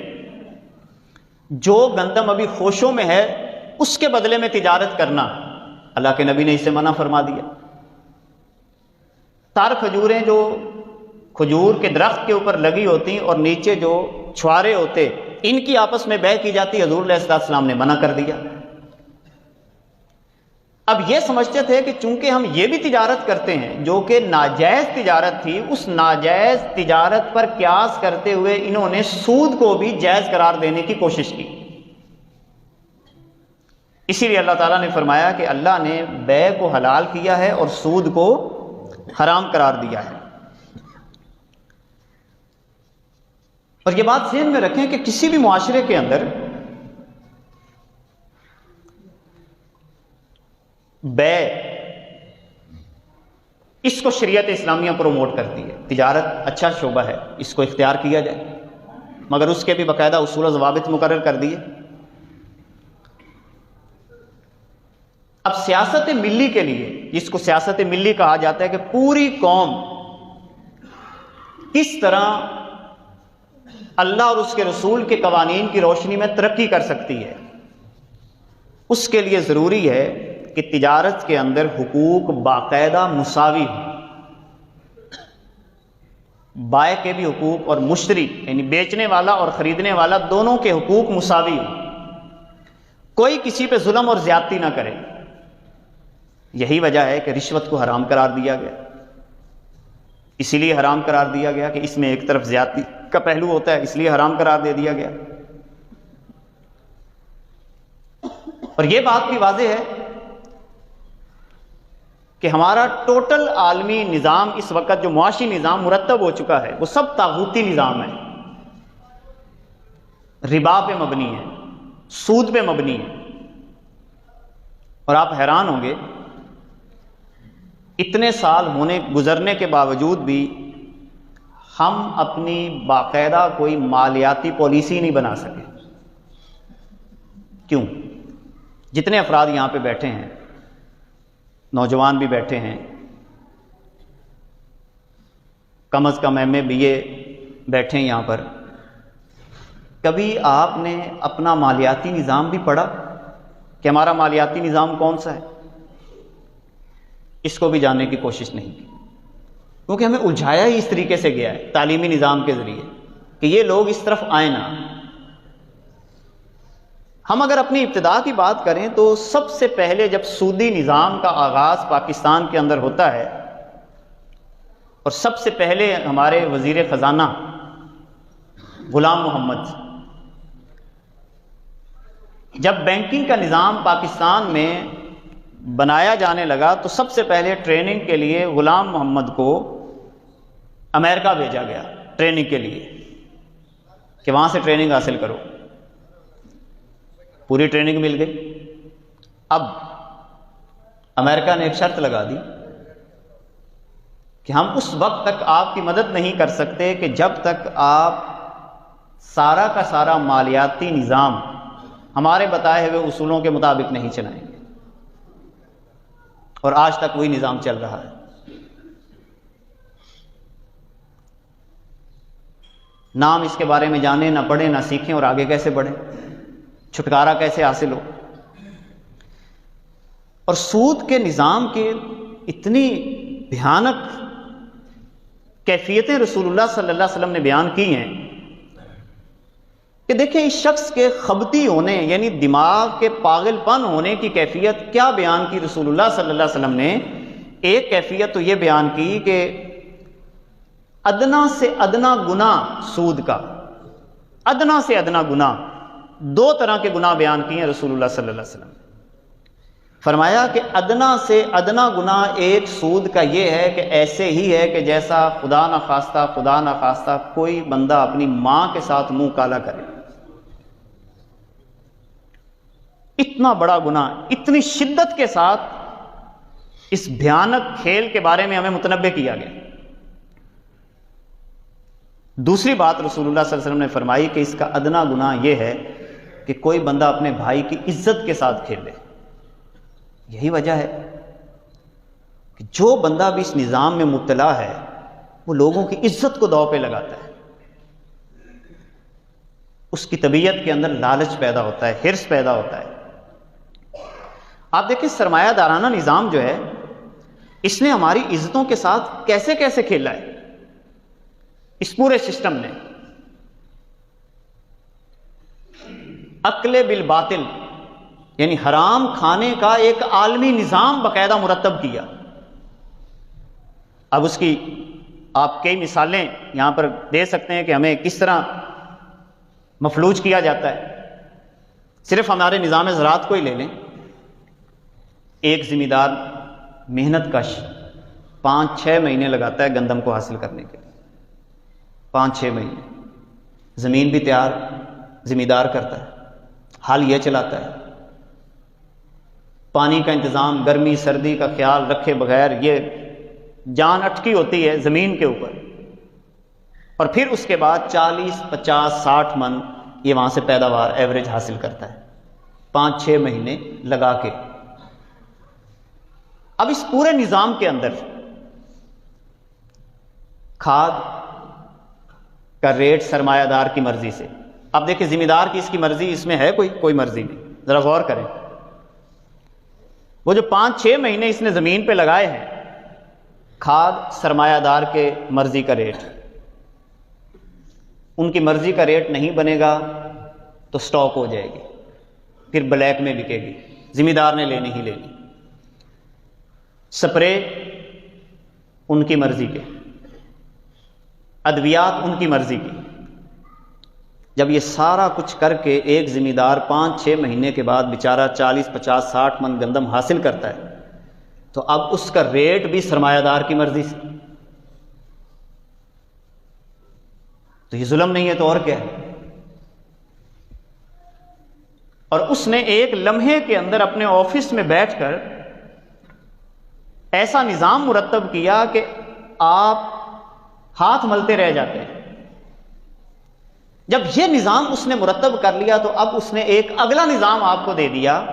جو گندم ابھی خوشوں میں ہے اس کے بدلے میں تجارت کرنا، اللہ کے نبی نے اسے منع فرما دیا۔ تر کھجوریں جو کھجور کے درخت کے اوپر لگی ہوتی اور نیچے جو چھوارے ہوتے، ان کی آپس میں بیع کی جاتی، حضور علیہ السلام نے منع کر دیا۔ اب یہ سمجھتے تھے کہ چونکہ ہم یہ بھی تجارت کرتے ہیں جو کہ ناجائز تجارت تھی، اس ناجائز تجارت پر قیاس کرتے ہوئے انہوں نے سود کو بھی جائز قرار دینے کی کوشش کی۔ اسی لیے اللہ تعالیٰ نے فرمایا کہ اللہ نے بیع کو حلال کیا ہے اور سود کو حرام قرار دیا ہے۔ اور یہ بات ذہن میں رکھیں کہ کسی بھی معاشرے کے اندر بیع، اس کو شریعت اسلامیہ پروموٹ کرتی ہے۔ تجارت اچھا شعبہ ہے، اس کو اختیار کیا جائے، مگر اس کے بھی باقاعدہ اصول و ضوابط مقرر کر دیے۔ اب سیاست ملی کے لیے، جس کو سیاست ملی کہا جاتا ہے کہ پوری قوم کس طرح اللہ اور اس کے رسول کے قوانین کی روشنی میں ترقی کر سکتی ہے، اس کے لیے ضروری ہے کہ تجارت کے اندر حقوق باقاعدہ مساوی ہوں، بائع کے بھی حقوق اور مشتری یعنی بیچنے والا اور خریدنے والا دونوں کے حقوق مساوی ہوں، کوئی کسی پہ ظلم اور زیادتی نہ کرے۔ یہی وجہ ہے کہ رشوت کو حرام قرار دیا گیا، اسی لیے حرام قرار دیا گیا کہ اس میں ایک طرف زیادتی کا پہلو ہوتا ہے، اس لیے حرام قرار دے دیا گیا۔ اور یہ بات بھی واضح ہے کہ ہمارا ٹوٹل عالمی نظام اس وقت جو معاشی نظام مرتب ہو چکا ہے وہ سب طاغوتی نظام ہے، ربا پہ مبنی ہے، سود پہ مبنی ہے۔ اور آپ حیران ہوں گے اتنے سال گزرنے کے باوجود بھی ہم اپنی باقاعدہ کوئی مالیاتی پالیسی نہیں بنا سکے۔ کیوں؟ جتنے افراد یہاں پہ بیٹھے ہیں، نوجوان بھی بیٹھے ہیں، کم از کم ایم اے بی اے بیٹھے ہیں یہاں پر، کبھی آپ نے اپنا مالیاتی نظام بھی پڑھا کہ ہمارا مالیاتی نظام کون سا ہے؟ اس کو بھی جاننے کی کوشش نہیں کی، کیونکہ ہمیں الجھایا ہی اس طریقے سے گیا ہے تعلیمی نظام کے ذریعے کہ یہ لوگ اس طرف آئیں نہ۔ ہم اگر اپنی ابتدا کی بات کریں تو سب سے پہلے جب سودی نظام کا آغاز پاکستان کے اندر ہوتا ہے، اور سب سے پہلے ہمارے وزیر خزانہ غلام محمد، جب بینکنگ کا نظام پاکستان میں بنایا جانے لگا تو سب سے پہلے ٹریننگ کے لیے غلام محمد کو امریکہ بھیجا گیا ٹریننگ کے لیے کہ وہاں سے ٹریننگ حاصل کرو۔ پوری ٹریننگ مل گئی۔ اب امریکہ نے ایک شرط لگا دی کہ ہم اس وقت تک آپ کی مدد نہیں کر سکتے کہ جب تک آپ سارا کا سارا مالیاتی نظام ہمارے بتائے ہوئے اصولوں کے مطابق نہیں چلائیں گے۔ اور آج تک وہی نظام چل رہا ہے۔ نام اس کے بارے میں جانیں نہ پڑھیں نہ سیکھیں، اور آگے کیسے بڑھیں، چھٹکارا کیسے حاصل ہو۔ اور سود کے نظام کے اتنی بھیانک کیفیتیں رسول اللہ صلی اللہ علیہ وسلم نے بیان کی ہیں کہ دیکھیں اس شخص کے خبتی ہونے یعنی دماغ کے پاگل پن ہونے کی کیفیت کیا بیان کی رسول اللہ صلی اللہ علیہ وسلم نے۔ ایک کیفیت تو یہ بیان کی کہ ادنا سے ادنا گناہ سود کا، ادنا سے ادنا گناہ، دو طرح کے گناہ بیان کیے ہیں رسول اللہ صلی اللہ علیہ وسلم نے۔ فرمایا کہ ادنا سے ادنا گناہ ایک سود کا یہ ہے کہ ایسے ہی ہے کہ جیسا خدا نہ خواستہ کوئی بندہ اپنی ماں کے ساتھ منہ کالا کرے۔ اتنا بڑا گناہ، اتنی شدت کے ساتھ اس بھیانک کھیل کے بارے میں ہمیں متنبہ کیا گیا۔ دوسری بات رسول اللہ صلی اللہ علیہ وسلم نے فرمائی کہ اس کا ادنا گناہ یہ ہے کہ کوئی بندہ اپنے بھائی کی عزت کے ساتھ کھیلے۔ یہی وجہ ہے کہ جو بندہ بھی اس نظام میں مبتلا ہے وہ لوگوں کی عزت کو داؤ پہ لگاتا ہے، اس کی طبیعت کے اندر لالچ پیدا ہوتا ہے، حرص پیدا ہوتا ہے۔ آپ دیکھیں سرمایہ دارانہ نظام جو ہے اس نے ہماری عزتوں کے ساتھ کیسے کیسے کھیلا ہے اس پورے سسٹم نے. اکل بالباطل یعنی حرام کھانے کا ایک عالمی نظام باقاعدہ مرتب کیا. اب اس کی آپ کئی مثالیں یہاں پر دے سکتے ہیں کہ ہمیں کس طرح مفلوج کیا جاتا ہے. صرف ہمارے نظام زراعت کو ہی لے لیں. ایک ذمہ دار محنت کش 5-6 مہینے لگاتا ہے گندم کو حاصل کرنے کے لیے. 5-6 مہینے زمین بھی تیار ذمہ دار کرتا ہے, حال یہ چلاتا ہے, پانی کا انتظام گرمی سردی کا خیال رکھے بغیر یہ جان اٹکی ہوتی ہے زمین کے اوپر. اور پھر اس کے بعد 40-50-60 من یہ وہاں سے پیداوار ایوریج حاصل کرتا ہے 5-6 مہینے لگا کے. اب اس پورے نظام کے اندر کھاد کا ریٹ سرمایہ دار کی مرضی سے. اب دیکھیں ذمہ دار کی اس کی مرضی اس میں ہے کوئی مرضی نہیں. ذرا غور کریں, وہ جو 5-6 مہینے اس نے زمین پہ لگائے ہیں, کھاد سرمایہ دار کے مرضی کا ریٹ, ان کی مرضی کا ریٹ نہیں بنے گا تو سٹاک ہو جائے گی, پھر بلیک میں بکے گی, ذمہ دار نے لینی ہی لینی. سپرے ان کی مرضی کے, ادویات ان کی مرضی کی. جب یہ سارا کچھ کر کے ایک ذمہ دار 5-6 مہینے کے بعد بیچارہ 40-50-60 من گندم حاصل کرتا ہے تو اب اس کا ریٹ بھی سرمایہ دار کی مرضی سے. تو یہ ظلم نہیں ہے تو اور کیا ہے؟ اور اس نے ایک لمحے کے اندر اپنے آفس میں بیٹھ کر ایسا نظام مرتب کیا کہ آپ ہاتھ ملتے رہ جاتے ہیں. جب یہ نظام اس نے مرتب کر لیا تو اب اس نے ایک اگلا نظام آپ کو دے دیا.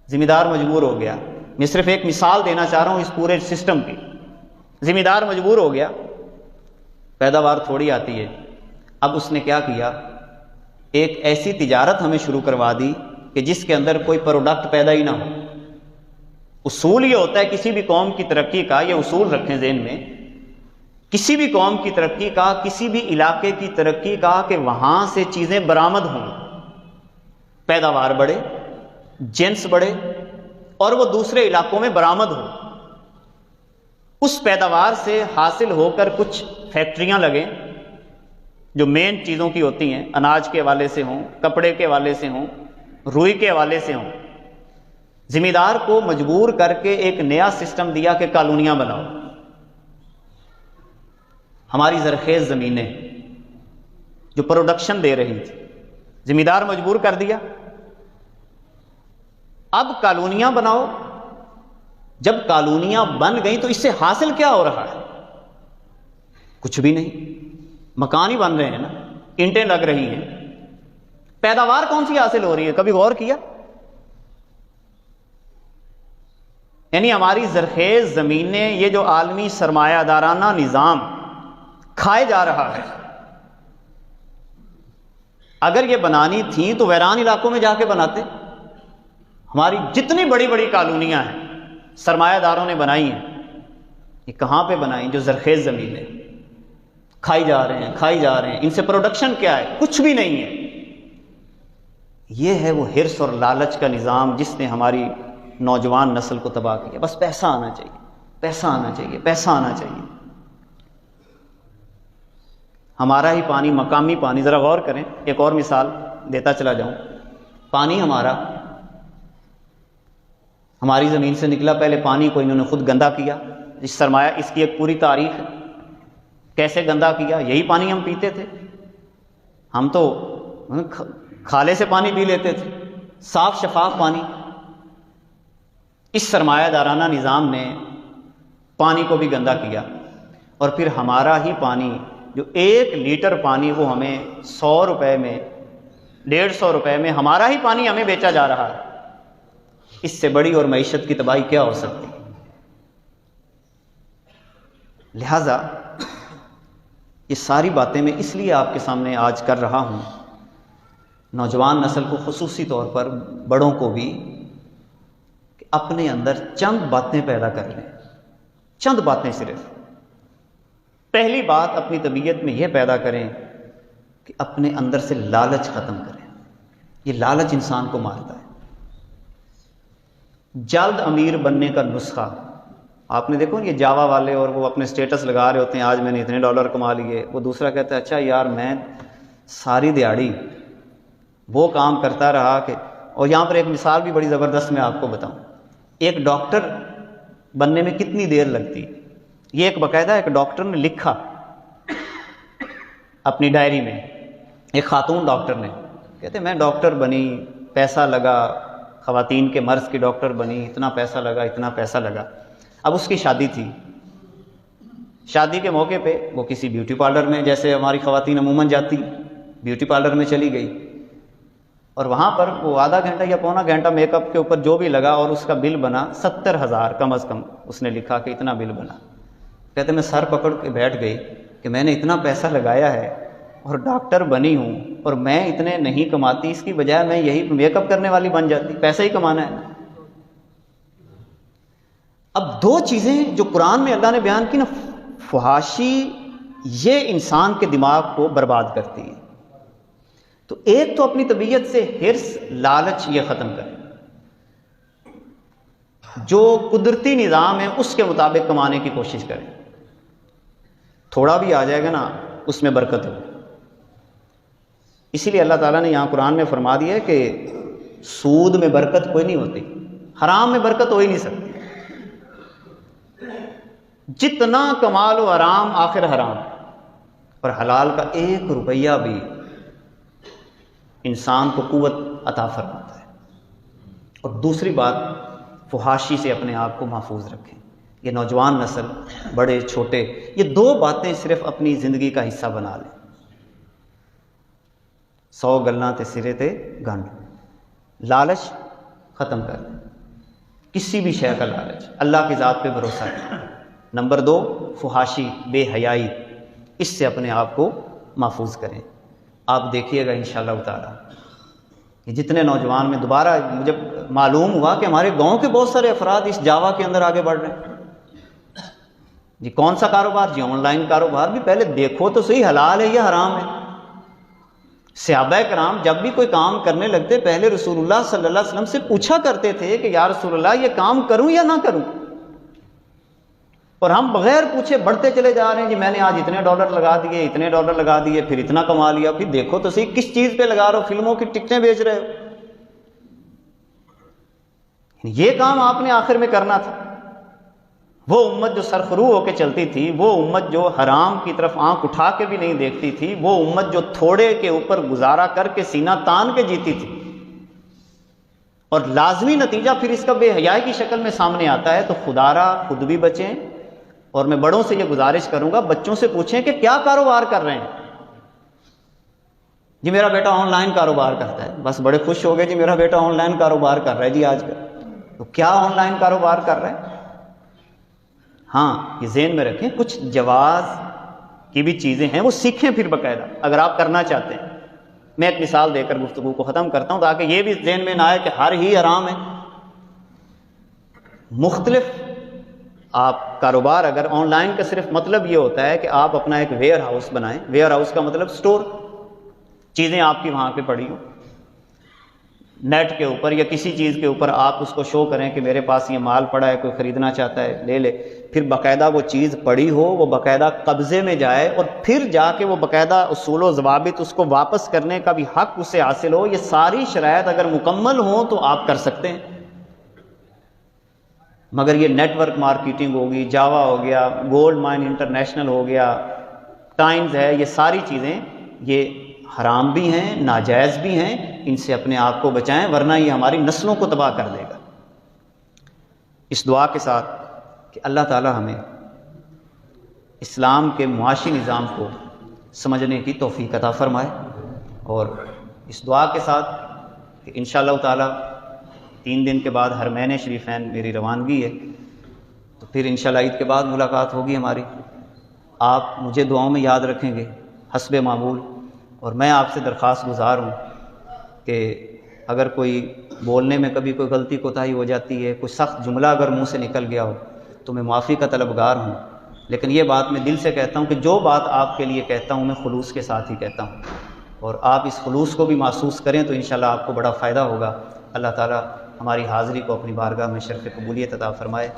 ذمہ دار مجبور ہو گیا. میں صرف ایک مثال دینا چاہ رہا ہوں اس پورے سسٹم کی. ذمہ دار مجبور ہو گیا, پیداوار تھوڑی آتی ہے. اب اس نے کیا کیا, ایک ایسی تجارت ہمیں شروع کروا دی کہ جس کے اندر کوئی پروڈکٹ پیدا ہی نہ ہو. اصول یہ ہوتا ہے کسی بھی قوم کی ترقی کا, یہ اصول رکھیں ذہن میں, کسی بھی قوم کی ترقی کا, کسی بھی علاقے کی ترقی کا کہ وہاں سے چیزیں برآمد ہوں, پیداوار بڑھے, جنس بڑھے اور وہ دوسرے علاقوں میں برآمد ہو. اس پیداوار سے حاصل ہو کر کچھ فیکٹریاں لگیں جو مین چیزوں کی ہوتی ہیں, اناج کے حوالے سے ہوں, کپڑے کے حوالے سے ہوں, روئی کے حوالے سے ہوں. ذمہ دار کو مجبور کر کے ایک نیا سسٹم دیا کہ کالونیاں بناؤ. ہماری زرخیز زمینیں جو پروڈکشن دے رہی تھی, ذمہ دار مجبور کر دیا اب کالونیاں بناؤ. جب کالونیاں بن گئیں تو اس سے حاصل کیا ہو رہا ہے؟ کچھ بھی نہیں, مکان ہی بن رہے ہیں نا, اینٹیں لگ رہی ہیں. پیداوار کون سی حاصل ہو رہی ہے؟ کبھی غور کیا؟ یعنی ہماری زرخیز زمینیں, یہ جو عالمی سرمایہ دارانہ نظام کھائے جا رہا ہے. اگر یہ بنانی تھیں تو ویران علاقوں میں جا کے بناتے. ہماری جتنی بڑی بڑی کالونیاں ہیں سرمایہ داروں نے بنائی ہیں, یہ کہاں پہ بنائی؟ جو زرخیز زمینیں کھائی جا رہے ہیں, کھائی جا رہے ہیں. ان سے پروڈکشن کیا ہے؟ کچھ بھی نہیں ہے. یہ ہے وہ حرص اور لالچ کا نظام جس نے ہماری نوجوان نسل کو تباہ کیا. بس پیسہ آنا چاہیے, پیسہ آنا چاہیے, پیسہ آنا چاہیے. ہمارا ہی پانی, مقامی پانی, ذرا غور کریں, ایک اور مثال دیتا چلا جاؤں. پانی ہماری زمین سے نکلا, پہلے پانی کو انہوں نے خود گندا کیا. اس سرمایہ, اس کی ایک پوری تاریخ ہے کیسے گندا کیا. یہی پانی ہم پیتے تھے, ہم تو کھالے سے پانی پی لیتے تھے, صاف شفاف پانی. اس سرمایہ دارانہ نظام نے پانی کو بھی گندا کیا, اور پھر ہمارا ہی پانی, جو 1 لیٹر پانی وہ ہمیں 100 روپے میں, 150 روپے میں ہمارا ہی پانی ہمیں بیچا جا رہا ہے. اس سے بڑی اور معیشت کی تباہی کیا ہو سکتی؟ لہذا یہ ساری باتیں میں اس لیے آپ کے سامنے آج کر رہا ہوں, نوجوان نسل کو خصوصی طور پر, بڑوں کو بھی, کہ اپنے اندر چند باتیں پیدا کر لیں، چند باتیں صرف۔ پہلی بات اپنی طبیعت میں یہ پیدا کریں کہ اپنے اندر سے لالچ ختم کریں۔ یہ لالچ انسان کو مارتا ہے۔ جلد امیر بننے کا نسخہ آپ نے دیکھو، یہ جاوا والے اور وہ اپنے سٹیٹس لگا رہے ہوتے ہیں آج میں نے اتنے ڈالر کما لیے، وہ دوسرا کہتا ہے اچھا یار میں ساری دیہڑی وہ کام کرتا رہا کہ، اور یہاں پر ایک مثال بھی بڑی زبردست میں آپ کو بتاؤں، ایک ڈاکٹر بننے میں کتنی دیر لگتی، یہ ایک باقاعدہ ایک ڈاکٹر نے لکھا اپنی ڈائری میں، ایک خاتون ڈاکٹر نے، کہتے میں ڈاکٹر بنی، پیسہ لگا، خواتین کے مرض کی ڈاکٹر بنی، اتنا پیسہ لگا، اتنا پیسہ لگا۔ اب اس کی شادی تھی، شادی کے موقع پہ وہ کسی بیوٹی پارلر میں، جیسے ہماری خواتین عموماً جاتی، بیوٹی پارلر میں چلی گئی، اور وہاں پر وہ آدھا گھنٹہ یا پونا گھنٹہ میک اپ کے اوپر جو بھی لگا، اور اس کا بل بنا 70,000 کم از کم، اس نے لکھا کہ اتنا بل بنا۔ کہتے میں سر پکڑ کے بیٹھ گئی کہ میں نے اتنا پیسہ لگایا ہے اور ڈاکٹر بنی ہوں، اور میں اتنے نہیں کماتی، اس کی بجائے میں یہی میک اپ کرنے والی بن جاتی، پیسہ ہی کمانا ہے۔ اب دو چیزیں جو قرآن میں اللہ نے بیان کی نا، فحاشی، یہ انسان کے دماغ کو برباد کرتی ہے۔ تو ایک تو اپنی طبیعت سے حرص، لالچ یہ ختم کریں، جو قدرتی نظام ہے اس کے مطابق کمانے کی کوشش کریں، تھوڑا بھی آ جائے گا نا اس میں برکت ہو۔ اسی لیے اللہ تعالیٰ نے یہاں قرآن میں فرما دیا ہے کہ سود میں برکت کوئی نہیں ہوتی، حرام میں برکت ہو ہی نہیں سکتی، جتنا کما لو حرام آخر حرام، اور حلال کا 1 روپیہ بھی انسان کو قوت عطا فرماتا ہے۔ اور دوسری بات، فحاشی سے اپنے آپ کو محفوظ رکھیں۔ یہ نوجوان نسل، بڑے چھوٹے، یہ دو باتیں صرف اپنی زندگی کا حصہ بنا لیں۔ 100 گلاں تے سرے تے گنڈ، لالچ ختم کر دیں، کسی بھی شے کا لالچ، اللہ کی ذات پہ بھروسہ کریں۔ نمبر 2، فحاشی، بے حیائی، اس سے اپنے آپ کو محفوظ کریں۔ آپ دیکھیے گا انشاءاللہ تعالیٰ کہ جتنے نوجوان میں، دوبارہ مجھے معلوم ہوا کہ ہمارے گاؤں کے بہت سارے افراد اس جاوا کے اندر آگے بڑھ رہے ہیں۔ جی کون سا کاروبار؟ جی آن لائن کاروبار۔ بھی پہلے دیکھو تو صحیح حلال ہے یا حرام ہے۔ صحابہ کرام جب بھی کوئی کام کرنے لگتے پہلے رسول اللہ صلی اللہ علیہ وسلم سے پوچھا کرتے تھے کہ یا رسول اللہ یہ کام کروں یا نہ کروں، اور ہم بغیر پوچھے بڑھتے چلے جا رہے ہیں، جی میں نے آج اتنے ڈالر لگا دیے، اتنے ڈالر لگا دیے، پھر اتنا کما لیا، پھر دیکھو تو صحیح کس چیز پہ لگا رہے ہو، فلموں کی ٹکٹیں بیچ رہے ہو۔ یہ کام آپ نے آخر میں کرنا تھا۔ وہ امت جو سرخرو ہو کے چلتی تھی، وہ امت جو حرام کی طرف آنکھ اٹھا کے بھی نہیں دیکھتی تھی، وہ امت جو تھوڑے کے اوپر گزارا کر کے سینہ تان کے جیتی تھی، اور لازمی نتیجہ پھر اس کا بے حیائی کی شکل میں سامنے آتا ہے۔ تو خدا را خود بھی بچیں، اور میں بڑوں سے یہ گزارش کروں گا بچوں سے پوچھیں کہ کیا کاروبار کر رہے ہیں۔ جی میرا بیٹا آن لائن کاروبار کرتا ہے، بس بڑے خوش ہو گئے، جی میرا بیٹا آن لائن کاروبار کر رہا ہے جی آج کل۔ تو کیا آن لائن کاروبار کر رہے ہیں؟ ہاں یہ ذہن میں رکھیں، کچھ جواز کی بھی چیزیں ہیں، وہ سیکھیں پھر باقاعدہ اگر آپ کرنا چاہتے ہیں۔ میں ایک مثال دے کر گفتگو کو ختم کرتا ہوں تاکہ یہ بھی ذہن میں نہ آئے کہ ہر ہی حرام ہے۔ مختلف آپ کاروبار، اگر آن لائن کا صرف مطلب یہ ہوتا ہے کہ آپ اپنا ایک ویئر ہاؤس بنائیں، ویئر ہاؤس کا مطلب سٹور، چیزیں آپ کی وہاں پہ پڑی ہوں، نیٹ کے اوپر یا کسی چیز کے اوپر آپ اس کو شو کریں کہ میرے پاس یہ مال پڑا ہے، کوئی خریدنا چاہتا ہے لے لے، پھر باقاعدہ وہ چیز پڑی ہو، وہ باقاعدہ قبضے میں جائے، اور پھر جا کے وہ باقاعدہ اصول و ضوابط اس کو واپس کرنے کا بھی حق اسے حاصل ہو۔ یہ ساری شرائط اگر مکمل ہوں تو آپ کر سکتے ہیں۔ مگر یہ نیٹ ورک مارکیٹنگ ہوگی، جاوا ہو گیا، گولڈ مائن انٹرنیشنل ہو گیا، ٹائمز ہے، یہ ساری چیزیں یہ حرام بھی ہیں، ناجائز بھی ہیں، ان سے اپنے آپ کو بچائیں ورنہ یہ ہماری نسلوں کو تباہ کر دے گا۔ اس دعا کے ساتھ کہ اللہ تعالی ہمیں اسلام کے معاشی نظام کو سمجھنے کی توفیق عطا فرمائے، اور اس دعا کے ساتھ کہ انشاءاللہ تعالی 3 دن کے بعد حرمین شریفین میری روانگی ہے، تو پھر انشاءاللہ عید کے بعد ملاقات ہوگی ہماری۔ آپ مجھے دعاؤں میں یاد رکھیں گے حسب معمول، اور میں آپ سے درخواست گزار ہوں کہ اگر کوئی بولنے میں کبھی کوئی غلطی کوتاہی ہو جاتی ہے، کوئی سخت جملہ اگر منہ سے نکل گیا ہو تو میں معافی کا طلبگار ہوں، لیکن یہ بات میں دل سے کہتا ہوں کہ جو بات آپ کے لیے کہتا ہوں میں خلوص کے ساتھ ہی کہتا ہوں، اور آپ اس خلوص کو بھی محسوس کریں تو انشاءاللہ آپ کو بڑا فائدہ ہوگا۔ اللہ تعالیٰ ہماری حاضری کو اپنی بارگاہ میں شرف قبولیت عطا فرمائے۔